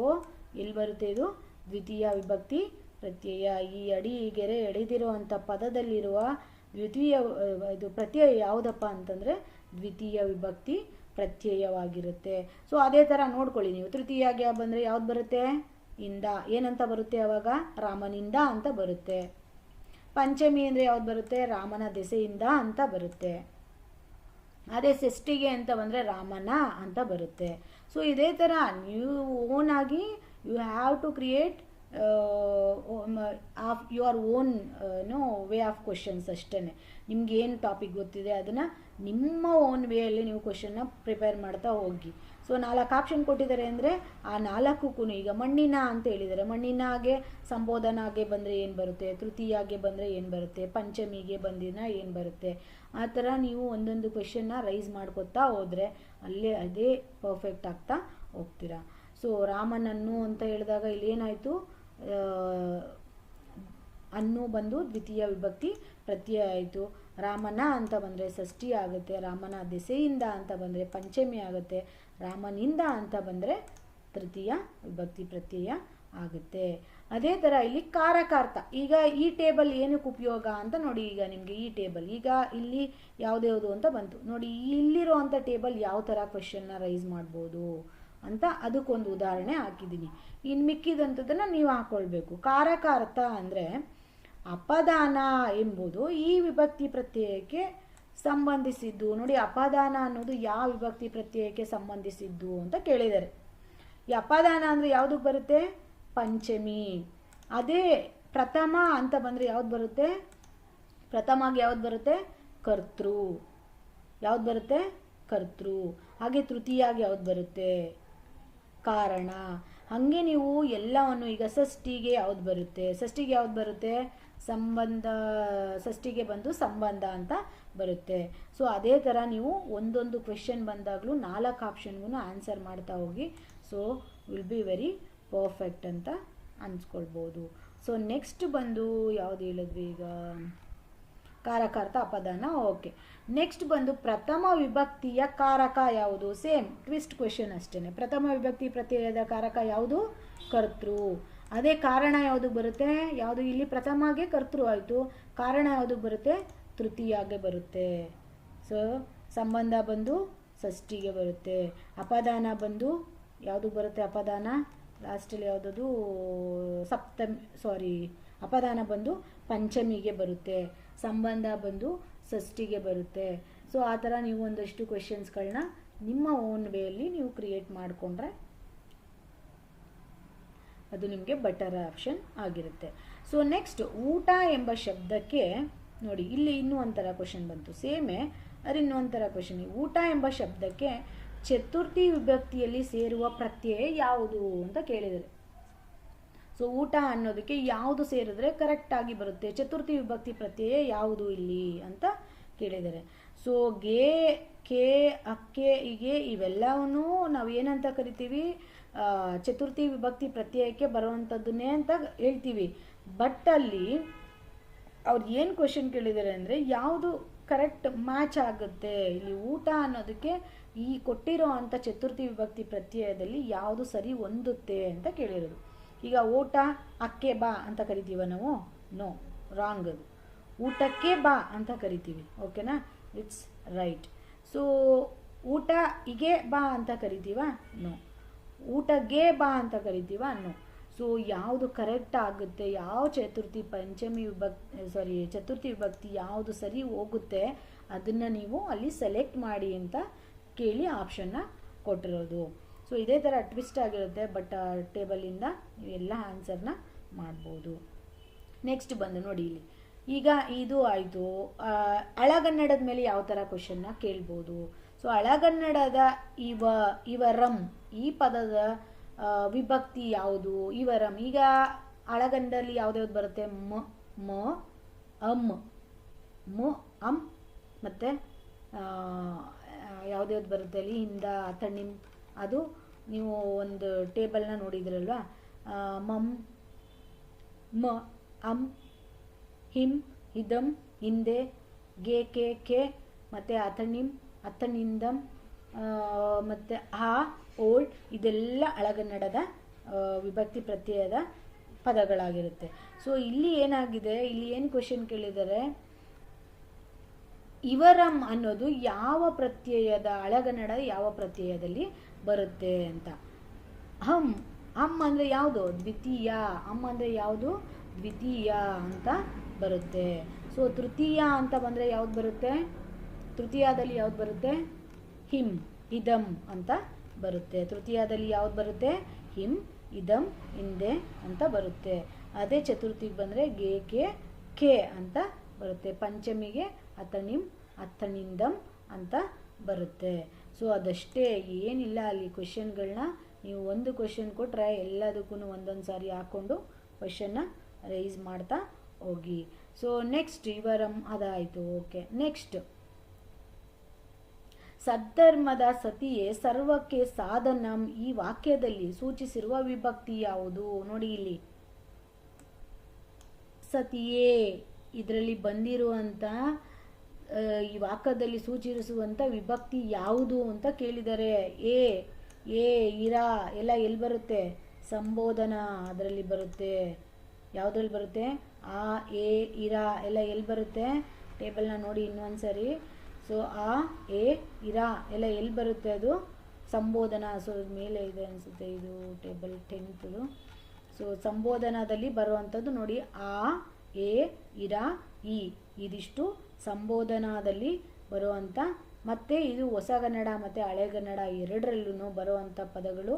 ಎಲ್ಲಿ ಬರುತ್ತೆ ಇದು? ದ್ವಿತೀಯ ವಿಭಕ್ತಿ ಪ್ರತ್ಯಯ. ಈ ಅಡಿಗೆರೆ ಎಳೆದಿರೋ ಅಂಥ ಪದದಲ್ಲಿರುವ ದ್ವಿತೀಯ ಇದು ಪ್ರತ್ಯಯ ಯಾವುದಪ್ಪ ಅಂತಂದರೆ ದ್ವಿತೀಯ ವಿಭಕ್ತಿ ಪ್ರತ್ಯಯವಾಗಿರುತ್ತೆ. ಸೊ ಅದೇ ಥರ ನೋಡ್ಕೊಳ್ಳಿ ನೀವು. ತೃತೀಯಾಗೆ ಬಂದರೆ ಯಾವ್ದು ಬರುತ್ತೆ? ಇಂದ. ಏನಂತ ಬರುತ್ತೆ ಅವಾಗ? ರಾಮನಿಂದ ಅಂತ ಬರುತ್ತೆ. ಪಂಚಮಿ ಅಂದರೆ ಯಾವ್ದು ಬರುತ್ತೆ? ರಾಮನ ದೆಸೆಯಿಂದ ಅಂತ ಬರುತ್ತೆ. ಅದೇ ಷಷ್ಠಿಗೆ ಅಂತ ಬಂದರೆ ರಾಮನ ಅಂತ ಬರುತ್ತೆ. ಸೊ ಇದೇ ಥರ ನೀವು ಓನ್ ಆಗಿ you have to create your own way of questions ಅಷ್ಟೇ. ನಿಮ್ಗೆ ಏನು ಟಾಪಿಕ್ ಗೊತ್ತಿದೆ ಅದನ್ನು ನಿಮ್ಮ ಓನ್ ವೇಯಲ್ಲಿ ನೀವು ಕ್ವೆಶನ್ನ ಪ್ರಿಪೇರ್ ಮಾಡ್ತಾ ಹೋಗಿ. ಸೊ 4 ಆಪ್ಷನ್ ಕೊಟ್ಟಿದ್ದಾರೆ ಅಂದರೆ ಆ 4ಕ್ಕೂ ಈಗ ಮಣ್ಣಿನ ಅಂತ ಹೇಳಿದ್ದಾರೆ. ಮಣ್ಣಿನಾಗೆ ಸಂಬೋಧನಾಗೆ ಬಂದರೆ ಏನು ಬರುತ್ತೆ? ತೃತೀಯಾಗೆ ಬಂದರೆ ಏನು ಬರುತ್ತೆ? ಪಂಚಮಿಗೆ ಬಂದಿನ ಏನು ಬರುತ್ತೆ? ಆ ಥರ ನೀವು ಒಂದೊಂದು ಕ್ವೆಶನ್ನ ರೈಸ್ ಮಾಡ್ಕೊತಾ ಹೋದರೆ ಅದೇ ಪರ್ಫೆಕ್ಟ್ ಆಗ್ತಾ ಹೋಗ್ತೀರಾ. ಸೊ ರಾಮನನ್ನು ಅಂತ ಹೇಳಿದಾಗ ಇಲ್ಲಿ ಏನಾಯಿತು? ಅನ್ನು ಬಂದು ದ್ವಿತೀಯ ವಿಭಕ್ತಿ ಪ್ರತ್ಯಯ ಆಯಿತು. ರಾಮನ ಅಂತ ಬಂದರೆ ಷಷ್ಠಿ ಆಗುತ್ತೆ. ರಾಮನ ದೆಸೆಯಿಂದ ಅಂತ ಬಂದರೆ ಪಂಚಮಿ ಆಗುತ್ತೆ. ರಾಮನಿಂದ ಅಂತ ಬಂದರೆ ತೃತೀಯ ವಿಭಕ್ತಿ ಪ್ರತ್ಯಯ ಆಗುತ್ತೆ. ಅದೇ ಥರ ಇಲ್ಲಿ ಕಾರಕಾರ್ಥ. ಈಗ ಈ ಟೇಬಲ್ ಏನಕ್ಕೆ ಉಪಯೋಗ ಅಂತ ನೋಡಿ. ಈಗ ನಿಮಗೆ ಈ ಟೇಬಲ್ ಈಗ ಇಲ್ಲಿ ಯಾವುದ್ಯಾವುದು ಅಂತ ಬಂತು ನೋಡಿ. ಇಲ್ಲಿರೋ ಅಂಥ ಟೇಬಲ್ ಯಾವ ಥರ ಕ್ವೆಶನ್ನ ರೈಸ್ ಮಾಡ್ಬೋದು ಅಂತ ಅದಕ್ಕೊಂದು ಉದಾಹರಣೆ ಹಾಕಿದ್ದೀನಿ. ಇನ್ನು ಮಿಕ್ಕಿದಂಥದ್ದನ್ನು ನೀವು ಹಾಕ್ಕೊಳ್ಬೇಕು. ಕಾರಕಾರ್ಥ ಅಂದರೆ ಅಪದಾನ ಎಂಬುದು ಈ ವಿಭಕ್ತಿ ಪ್ರತ್ಯಯಕ್ಕೆ ಸಂಬಂಧಿಸಿದ್ದು. ನೋಡಿ, ಅಪದಾನ ಅನ್ನೋದು ಯಾವ ವಿಭಕ್ತಿ ಪ್ರತ್ಯಯಕ್ಕೆ ಸಂಬಂಧಿಸಿದ್ದು ಅಂತ ಕೇಳಿದ್ದಾರೆ. ಈ ಅಪದಾನ ಅಂದರೆ ಯಾವುದಕ್ಕೆ ಬರುತ್ತೆ? ಪಂಚಮಿ. ಅದೇ ಪ್ರಥಮ ಅಂತ ಬಂದರೆ ಯಾವ್ದು ಬರುತ್ತೆ? ಪ್ರಥಮಾಗಿ ಯಾವ್ದು ಬರುತ್ತೆ? ಕರ್ತೃ. ಯಾವ್ದು ಬರುತ್ತೆ? ಕರ್ತೃ. ಹಾಗೆ ತೃತೀಯಾಗಿ ಯಾವ್ದು ಬರುತ್ತೆ? ಕಾರಣ. ಹಾಗೆ ನೀವು ಎಲ್ಲವನ್ನು ಈಗ ಷಷ್ಠಿಗೆ ಯಾವ್ದು ಬರುತ್ತೆ? ಷಷ್ಠಿಗೆ ಯಾವ್ದು ಬರುತ್ತೆ? ಸಂಬಂಧ. ಷಷ್ಠಿಗೆ ಬಂದು ಸಂಬಂಧ ಅಂತ ಬರುತ್ತೆ. ಸೊ ಅದೇ ಥರ ನೀವು ಒಂದೊಂದು ಕ್ವೆಶನ್ ಬಂದಾಗಲೂ 4 ಆಪ್ಷನ್ಗೂ ಆನ್ಸರ್ ಮಾಡ್ತಾ ಹೋಗಿ. So will be very perfect ಅಂತ ಅನ್ಸ್ಕೊಳ್ಬೋದು. ಸೊ ನೆಕ್ಸ್ಟ್ ಬಂದು ಯಾವುದು ಹೇಳಿದ್ವಿ ಈಗ? ಕಾರಕಾರ್ಥ, ಅಪದಾನ. ಓಕೆ. ನೆಕ್ಸ್ಟ್ ಬಂದು ಪ್ರಥಮ ವಿಭಕ್ತಿಯ ಕಾರಕ ಯಾವುದು? ಸೇಮ್ ಟ್ವಿಸ್ಟ್ ಕ್ವೆಶನ್ ಅಷ್ಟೇ. ಪ್ರಥಮ ವಿಭಕ್ತಿ ಪ್ರತ್ಯಯದ ಕಾರಕ ಯಾವುದು? ಕರ್ತೃ. ಅದೇ ಕಾರಣ ಯಾವುದು ಬರುತ್ತೆ? ಯಾವುದು? ಇಲ್ಲಿ ಪ್ರಥಮಗೆ ಕರ್ತೃ ಆಯಿತು. ಕಾರಣ ಯಾವುದು ಬರುತ್ತೆ? ತೃತೀಯಾಗೆ ಬರುತ್ತೆ. ಸೊ ಸಂಬಂಧ ಬಂದು ಷಷ್ಠಿಗೆ ಬರುತ್ತೆ. ಅಪದಾನ ಬಂದು ಯಾವುದು ಬರುತ್ತೆ? ಅಪದಾನ ಲಾಸ್ಟಲ್ಲಿ ಯಾವುದದು? ಅಪದಾನ ಬಂದು ಪಂಚಮಿಗೆ ಬರುತ್ತೆ. ಸಂಬಂಧ ಬಂದು ಷಷ್ಠಿಗೆ ಬರುತ್ತೆ. ಸೊ ಆ ಥರ ನೀವು ಒಂದಷ್ಟು ಕ್ವೆಶನ್ಸ್ಗಳನ್ನ ನಿಮ್ಮ ಓನ್ ವೇಯಲ್ಲಿ ನೀವು ಕ್ರಿಯೇಟ್ ಮಾಡಿಕೊಂಡ್ರೆ ಅದು ನಿಮಗೆ ಬೆಟರ್ ಆಪ್ಷನ್ ಆಗಿರುತ್ತೆ. ಸೊ ನೆಕ್ಸ್ಟ್ ಊಟ ಎಂಬ ಶಬ್ದಕ್ಕೆ ನೋಡಿ, ಇಲ್ಲಿ ಇನ್ನೂ ಒಂಥರ ಕ್ವೆಶನ್ ಬಂತು. ಸೇಮೇ ಅದು ಇನ್ನೊಂಥರ ಕ್ವೆಶನ್. ಊಟ ಎಂಬ ಶಬ್ದಕ್ಕೆ ಚತುರ್ಥಿ ವಿಭಕ್ತಿಯಲ್ಲಿ ಸೇರುವ ಪ್ರತ್ಯಯ ಯಾವುದು ಅಂತ ಕೇಳಿದರೆ. ಸೊ ಊಟ ಅನ್ನೋದಕ್ಕೆ ಯಾವುದು ಸೇರಿದ್ರೆ ಕರೆಕ್ಟಾಗಿ ಬರುತ್ತೆ? ಚತುರ್ಥಿ ವಿಭಕ್ತಿ ಪ್ರತ್ಯಯ ಯಾವುದು ಇಲ್ಲಿ ಅಂತ ಕೇಳಿದ್ದಾರೆ. ಸೊ ಗೆ, ಕೆ, ಅಕ್ಕೆ, ಹೀಗೆ ಇವೆಲ್ಲವನ್ನೂ ನಾವು ಏನಂತ ಕರಿತೀವಿ? ಚತುರ್ಥಿ ವಿಭಕ್ತಿ ಪ್ರತ್ಯಯಕ್ಕೆ ಬರುವಂಥದ್ದನ್ನೇ ಅಂತ ಹೇಳ್ತೀವಿ. ಬಟ್ ಅಲ್ಲಿ ಅವ್ರು ಏನು ಕ್ವೆಶನ್ ಕೇಳಿದ್ದಾರೆ ಅಂದರೆ ಯಾವುದು ಕರೆಕ್ಟ್ ಮ್ಯಾಚ್ ಆಗುತ್ತೆ ಇಲ್ಲಿ ಊಟ ಅನ್ನೋದಕ್ಕೆ ಈ ಕೊಟ್ಟಿರೋ ಅಂಥ ಚತುರ್ಥಿ ವಿಭಕ್ತಿ ಪ್ರತ್ಯಯದಲ್ಲಿ ಯಾವುದು ಸರಿ ಹೊಂದುತ್ತೆ ಅಂತ ಕೇಳಿರೋದು. ಈಗ ಊಟ ಅಕ್ಕೆ ಬಾ ಅಂತ ಕರಿತೀವ ನಾವು? No, wrong. ಅದು ಊಟಕ್ಕೆ ಬಾ ಅಂತ ಕರಿತೀವಿ. ಓಕೆನಾ? It's right. ಸೊ ಊಟ ಹೀಗೆ ಬಾ ಅಂತ ಕರಿತೀವ? ನೋ. ಊಟಗೆ ಬಾ ಅಂತ ಕರಿತೀವ? ನೋ. ಸೊ ಯಾವುದು ಕರೆಕ್ಟ್ ಆಗುತ್ತೆ? ಯಾವ ಚತುರ್ಥಿ ಚತುರ್ಥಿ ವಿಭಕ್ತಿ ಯಾವುದು ಸರಿ ಹೋಗುತ್ತೆ ಅದನ್ನು ನೀವು ಅಲ್ಲಿ ಸೆಲೆಕ್ಟ್ ಮಾಡಿ ಅಂತ ಕೇಳಿ ಆಪ್ಷನ್ನ ಕೊಟ್ಟಿರೋದು. ಸೊ ಇದೇ ಥರ ಟ್ವಿಸ್ಟ್ ಆಗಿರುತ್ತೆ. ಬಟ್ ಟೇಬಲಿಂದ ನೀವೆಲ್ಲ ಆನ್ಸರ್ನ ಮಾಡ್ಬೋದು. ನೆಕ್ಸ್ಟ್ ಬಂದು ನೋಡಿ ಇಲ್ಲಿ. ಈಗ ಇದು ಆಯಿತು. ಹಳಗನ್ನಡದ ಮೇಲೆ ಯಾವ ಥರ ಕ್ವೆಶನ್ನ ಕೇಳ್ಬೋದು? ಸೊ ಸೊ ಹಳಗನ್ನಡದ ಇವರಂ ಈ ಪದದ ವಿಭಕ್ತಿ ಯಾವುದು? ಇವರಂ. ಈಗ ಹಳಗನ್ನಡದಲ್ಲಿ ಯಾವ್ದ್ಯಾವ್ದು ಬರುತ್ತೆ? ಮ ಮ ಅಮ್ ಮು ಅಮ್ ಮತ್ತು ಯಾವ್ದ್ಯಾವ್ದು ಬರುತ್ತೆ ಅಲ್ಲಿ ಹಿಂದ ತಣ್ಣಿಮ್. ಅದು ನೀವು ಒಂದು ಟೇಬಲ್ನ ನೋಡಿದ್ರಲ್ವ. ಮಮ್ ಮ ಅಮ್ ಹಿಮ್ ಇದಂ ಹಿಂದೆ ಗೆ ಕೆ ಮತ್ತು ಅಥಣಿಮ್ ಅಥಣಿಂದಂ ಮತ್ತು ಆ ಓಲ್ಡ್ ಇದೆಲ್ಲ ಹಳಗನ್ನಡದ ವಿಭಕ್ತಿ ಪ್ರತ್ಯಯದ ಪದಗಳಾಗಿರುತ್ತೆ. ಸೊ ಇಲ್ಲಿ ಏನಾಗಿದೆ, ಇಲ್ಲಿ ಏನು ಕ್ವೆಶನ್ ಕೇಳಿದರೆ ಇವರಂ ಅನ್ನೋದು ಯಾವ ಪ್ರತ್ಯಯದ ಹಳಗನ್ನಡ ಯಾವ ಪ್ರತ್ಯಯದಲ್ಲಿ ಬರುತ್ತೆ ಅಂತ. ಹಮ್ ಅಂದರೆ ಯಾವುದು? ದ್ವಿತೀಯ. ಅಂದರೆ ಯಾವುದು? ದ್ವಿತೀಯ ಅಂತ ಬರುತ್ತೆ. ಸೊ ತೃತೀಯ ಅಂತ ಬಂದರೆ ಯಾವ್ದು ಬರುತ್ತೆ? ತೃತೀಯದಲ್ಲಿ ಯಾವ್ದು ಬರುತ್ತೆ? ಹಿಮ್ ಇದಂ ಅಂತ ಬರುತ್ತೆ. ತೃತೀಯದಲ್ಲಿ ಯಾವ್ದು ಬರುತ್ತೆ? ಹಿಮ್ ಇದಂ ಹಿಂದೆ ಅಂತ ಬರುತ್ತೆ. ಅದೇ ಚತುರ್ಥಿಗೆ ಬಂದರೆ ಗೆ ಕೆ ಅಂತ ಬರುತ್ತೆ. ಪಂಚಮಿಗೆ ಅಥಣಿಮ್ ಅಥಣಿಂದಂ ಅಂತ ಬರುತ್ತೆ. ಸೊ ಅದಷ್ಟೇ, ಏನಿಲ್ಲ ಅಲ್ಲಿ ಕ್ವೆಶನ್ಗಳನ್ನ ನೀವು ಒಂದು ಕ್ವೆಶನ್ ಕೊಟ್ಟರೆ ಎಲ್ಲದಕ್ಕೂ ಒಂದೊಂದು ಸಾರಿ ಹಾಕ್ಕೊಂಡು ಕ್ವೆಶನ್ನ ರೈಸ್ ಮಾಡ್ತಾ ಹೋಗಿ. ಸೊ ನೆಕ್ಸ್ಟ್ ಇವರಂ ಅದಾಯಿತು. ಓಕೆ, ನೆಕ್ಸ್ಟ್ ಸದ್ಧರ್ಮದ ಸತಿಯೇ ಸರ್ವಕ್ಕೆ ಸಾಧನಂ ಈ ವಾಕ್ಯದಲ್ಲಿ ಸೂಚಿಸಿರುವ ವಿಭಕ್ತಿ ಯಾವುದು? ನೋಡಿ ಇಲ್ಲಿ ಸತಿಯೇ ಇದರಲ್ಲಿ ಬಂದಿರುವಂಥ ಈ ವಾಕ್ಯದಲ್ಲಿ ಸೂಚಿಸುವಂಥ ವಿಭಕ್ತಿ ಯಾವುದು ಅಂತ ಕೇಳಿದ್ದಾರೆ. ಎ ಇರಾ ಎಲ್ಲ ಎಲ್ಲಿ ಬರುತ್ತೆ? ಸಂಬೋಧನಾ ಅದರಲ್ಲಿ ಬರುತ್ತೆ. ಯಾವುದ್ರಲ್ಲಿ ಬರುತ್ತೆ? ಆ ಎ ಇರಾ ಎಲ್ಲ ಎಲ್ಲಿ ಬರುತ್ತೆ? ಟೇಬಲ್ನ ನೋಡಿ ಇನ್ನೊಂದು ಸರಿ. ಸೊ ಆ ಎ ಇರಾ ಎಲ್ಲ ಎಲ್ಲಿ ಬರುತ್ತೆ? ಅದು ಸಂಬೋಧನಾ. ಸೊ ಮೇಲೆ ಇದೆ ಅನಿಸುತ್ತೆ ಇದು ಟೇಬಲ್ 10th. ಸೊ ಸಂಬೋಧನಾದಲ್ಲಿ ಬರುವಂಥದ್ದು ನೋಡಿ, ಆ ಎ ಇರಾ ಇ ಇದಿಷ್ಟು ಸಂಬೋಧನಾದಲ್ಲಿ ಬರುವಂಥ, ಮತ್ತು ಇದು ಹೊಸಗನ್ನಡ ಮತ್ತು ಹಳೆಗನ್ನಡ ಎರಡರಲ್ಲೂ ಬರುವಂಥ ಪದಗಳು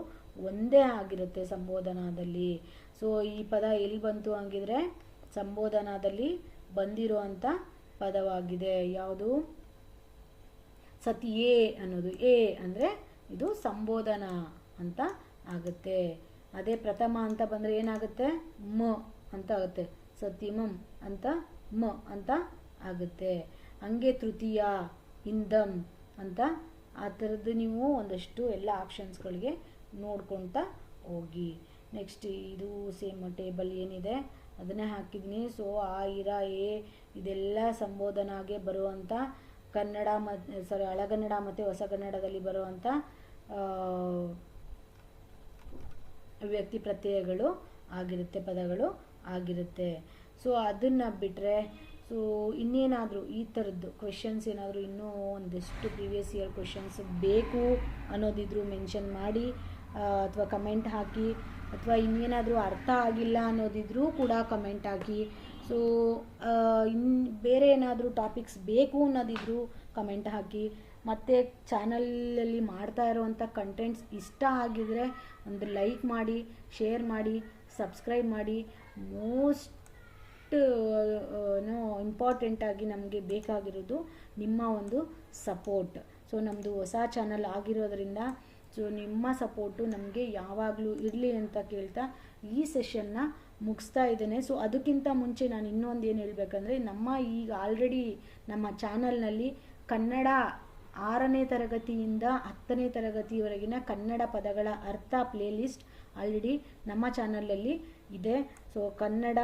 ಒಂದೇ ಆಗಿರುತ್ತೆ ಸಂಬೋಧನಾದಲ್ಲಿ. ಸೊ ಈ ಪದ ಎಲ್ಲಿ ಬಂತು ಹಂಗಿದ್ರೆ ಸಂಬೋಧನಾದಲ್ಲಿ ಬಂದಿರುವಂಥ ಪದವಾಗಿದೆ. ಯಾವುದು? ಸತಿಯೇ ಅನ್ನೋದು. ಎ ಅಂದರೆ ಇದು ಸಂಬೋಧನಾ ಅಂತ ಆಗುತ್ತೆ. ಅದೇ ಪ್ರಥಮ ಅಂತ ಬಂದರೆ ಏನಾಗುತ್ತೆ? ಮ ಅಂತ ಆಗುತ್ತೆ. ಸತಿಮಂ ಅಂತ ಮ ಅಂತ ಆಗುತ್ತೆ. ಹಂಗೆ ತೃತೀಯ ಇಂದಂ ಅಂತ ಆ ಥರದ್ದು ನೀವು ಒಂದಷ್ಟು ಎಲ್ಲ ಆಪ್ಷನ್ಸ್ಗಳಿಗೆ ನೋಡ್ಕೊಳ್ತಾ ಹೋಗಿ. ನೆಕ್ಸ್ಟ್ ಇದು ಸೇಮ್ ಟೇಬಲ್ ಏನಿದೆ ಅದನ್ನೇ ಹಾಕಿದ್ದೀನಿ. ಸೊ ಆ ಇರ ಎ ಇದೆಲ್ಲ ಸಂಬೋಧನಾಗೆ ಬರುವಂಥ ಕನ್ನಡ ಹಳಗನ್ನಡ ಮತ್ತು ಹೊಸಗನ್ನಡದಲ್ಲಿ ಬರುವಂಥ ವ್ಯಕ್ತಿ ಪ್ರತ್ಯಯಗಳು ಆಗಿರುತ್ತೆ, ಪದಗಳು ಆಗಿರುತ್ತೆ. ಸೊ ಅದನ್ನು ಬಿಟ್ಟರೆ ಸೊ ಇನ್ನೇನಾದರೂ ಈ ಥರದ್ದು ಕ್ವೆಶನ್ಸ್ ಏನಾದರೂ ಇನ್ನೂ ಒಂದಷ್ಟು ಪ್ರೀವಿಯಸ್ ಇಯರ್ ಕ್ವೆಶನ್ಸ್ ಬೇಕು ಅನ್ನೋದಿದ್ರು ಮೆನ್ಷನ್ ಮಾಡಿ, ಅಥವಾ ಕಮೆಂಟ್ ಹಾಕಿ, ಅಥವಾ ಇನ್ನೇನಾದರೂ ಅರ್ಥ ಆಗಿಲ್ಲ ಅನ್ನೋದಿದ್ರೂ ಕೂಡ ಕಮೆಂಟ್ ಹಾಕಿ. ಸೊ ಬೇರೆ ಏನಾದರೂ ಟಾಪಿಕ್ಸ್ ಬೇಕು ಅನ್ನೋದಿದ್ರೂ ಕಮೆಂಟ್ ಹಾಕಿ. ಮತ್ತು ಚಾನಲಲ್ಲಿ ಮಾಡ್ತಾ ಇರೋವಂಥ ಕಂಟೆಂಟ್ಸ್ ಇಷ್ಟ ಆಗಿದರೆ ಒಂದು ಲೈಕ್ ಮಾಡಿ, ಶೇರ್ ಮಾಡಿ, ಸಬ್ಸ್ಕ್ರೈಬ್ ಮಾಡಿ. ಮೋಸ್ಟ್ ಇಂಪಾರ್ಟೆಂಟಾಗಿ ನಮಗೆ ಬೇಕಾಗಿರೋದು ನಿಮ್ಮ ಒಂದು ಸಪೋರ್ಟ್. ಸೊ ನಮ್ಮದು ಹೊಸ ಚಾನಲ್ ಆಗಿರೋದ್ರಿಂದ ಸೊ ನಿಮ್ಮ ಸಪೋರ್ಟು ನಮಗೆ ಯಾವಾಗಲೂ ಇರಲಿ ಅಂತ ಕೇಳ್ತಾ ಈ ಸೆಷನ್ನ ಮುಗಿಸ್ತಾ ಇದ್ದೇನೆ. ಸೊ ಅದಕ್ಕಿಂತ ಮುಂಚೆ ನಾನು ಇನ್ನೊಂದು ಏನು ಹೇಳಬೇಕಂದ್ರೆ, ನಮ್ಮ ಈಗ ಆಲ್ರೆಡಿ ನಮ್ಮ ಚಾನಲ್ನಲ್ಲಿ ಕನ್ನಡ 6ನೇ ತರಗತಿಯಿಂದ 10ನೇ ತರಗತಿಯವರೆಗಿನ ಕನ್ನಡ ಪದಗಳ ಅರ್ಥ ಪ್ಲೇಲಿಸ್ಟ್ ಆಲ್ರೆಡಿ ನಮ್ಮ ಚಾನಲಲ್ಲಿ ಇದೆ. ಸೊ ಕನ್ನಡ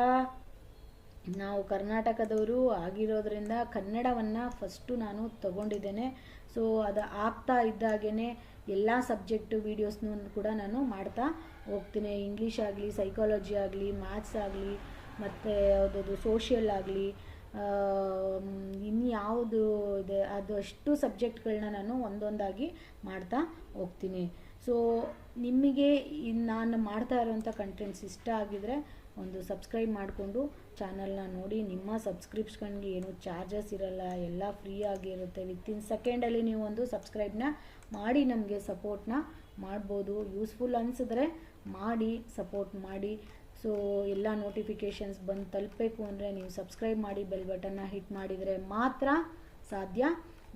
ನಾವು ಕರ್ನಾಟಕದವರು ಆಗಿರೋದ್ರಿಂದ ಕನ್ನಡವನ್ನು ಫಸ್ಟು ನಾನು ತಗೊಂಡಿದ್ದೇನೆ. ಸೊ ಅದು ಆಗ್ತಾ ಇದ್ದಾಗೇ ಎಲ್ಲ ಸಬ್ಜೆಕ್ಟು ವೀಡಿಯೋಸ್ನೂ ಕೂಡ ನಾನು ಮಾಡ್ತಾ ಹೋಗ್ತೀನಿ. ಇಂಗ್ಲೀಷ್ ಆಗಲಿ, ಸೈಕಾಲಜಿ ಆಗಲಿ, ಮ್ಯಾಥ್ಸ್ ಆಗಲಿ, ಮತ್ತು ಯಾವುದಾದ್ರು ಸೋಷಿಯಲ್ ಆಗಲಿ, ಇನ್ಯಾವುದು ಇದೆ ಅದು ಅಷ್ಟು ಸಬ್ಜೆಕ್ಟ್ಗಳನ್ನ ನಾನು ಒಂದೊಂದಾಗಿ ಮಾಡ್ತಾ ಹೋಗ್ತೀನಿ. ಸೊ ನಿಮಗೆ ನಾನು ಮಾಡ್ತಾ ಇರೋವಂಥ ಕಂಟೆಂಟ್ಸ್ ಇಷ್ಟ ಆಗಿದರೆ ಒಂದು ಸಬ್ಸ್ಕ್ರೈಬ್ ಮಾಡಿಕೊಂಡು ಚಾನಲ್ನ ನೋಡಿ. ನಿಮ್ಮ ಸಬ್ಸ್ಕ್ರಿಪ್ಷನ್ಗೆ ಏನು ಚಾರ್ಜಸ್ ಇರಲ್ಲ, ಎಲ್ಲ ಫ್ರೀ ಆಗಿರುತ್ತೆ. ವಿತಿನ್ ಸೆಕೆಂಡಲ್ಲಿ ನೀವು ಒಂದು ಸಬ್ಸ್ಕ್ರೈಬ್ನ ಮಾಡಿ ನಮಗೆ ಸಪೋರ್ಟ್ನ ಮಾಡ್ಬೋದು. ಯೂಸ್ಫುಲ್ ಅನಿಸಿದ್ರೆ ಮಾಡಿ, ಸಪೋರ್ಟ್ ಮಾಡಿ. ಸೊ ಎಲ್ಲ ನೋಟಿಫಿಕೇಷನ್ಸ್ ಬಂದು ತಲುಪಬೇಕು ಅಂದರೆ ನೀವು ಸಬ್ಸ್ಕ್ರೈಬ್ ಮಾಡಿ, ಬೆಲ್ ಬಟನ್ನ ಹಿಟ್ ಮಾಡಿದರೆ ಮಾತ್ರ ಸಾಧ್ಯ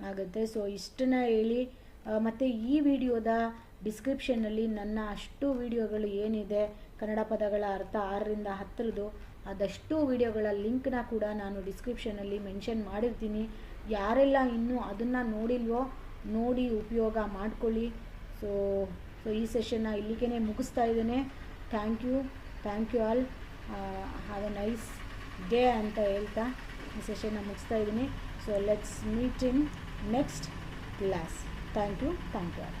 ಆಗುತ್ತೆ. ಸೊ ಇಷ್ಟನ್ನ ಹೇಳಿ ಮತ್ತು ಈ ವಿಡಿಯೋದ ಡಿಸ್ಕ್ರಿಪ್ಷನ್ನಲ್ಲಿ ನನ್ನ ಅಷ್ಟು ವಿಡಿಯೋಗಳು ಏನಿದೆ ಕನ್ನಡ ಪದಗಳ ಅರ್ಥ 6ರಿಂದ 10ರದು ಅದಷ್ಟು ವಿಡಿಯೋಗಳ ಲಿಂಕ್ನ ಕೂಡ ನಾನು ಡಿಸ್ಕ್ರಿಪ್ಷನಲ್ಲಿ ಮೆನ್ಷನ್ ಮಾಡಿರ್ತೀನಿ. ಯಾರೆಲ್ಲ ಇನ್ನೂ ಅದನ್ನು ನೋಡಿಲ್ವೋ ನೋಡಿ ಉಪಯೋಗ ಮಾಡ್ಕೊಳ್ಳಿ. ಸೊ ಈ ಸೆಷನ್ನ ಇಲ್ಲಿಗೆ ಮುಗಿಸ್ತಾ ಇದ್ದೇನೆ. Thank you all. Have a nice day ಅಂತ ಹೇಳ್ತಾ ಈ ಸೆಷನ್ನ ಮುಗಿಸ್ತಾ ಇದ್ದೀನಿ. So let's meet in next class. Thank you all.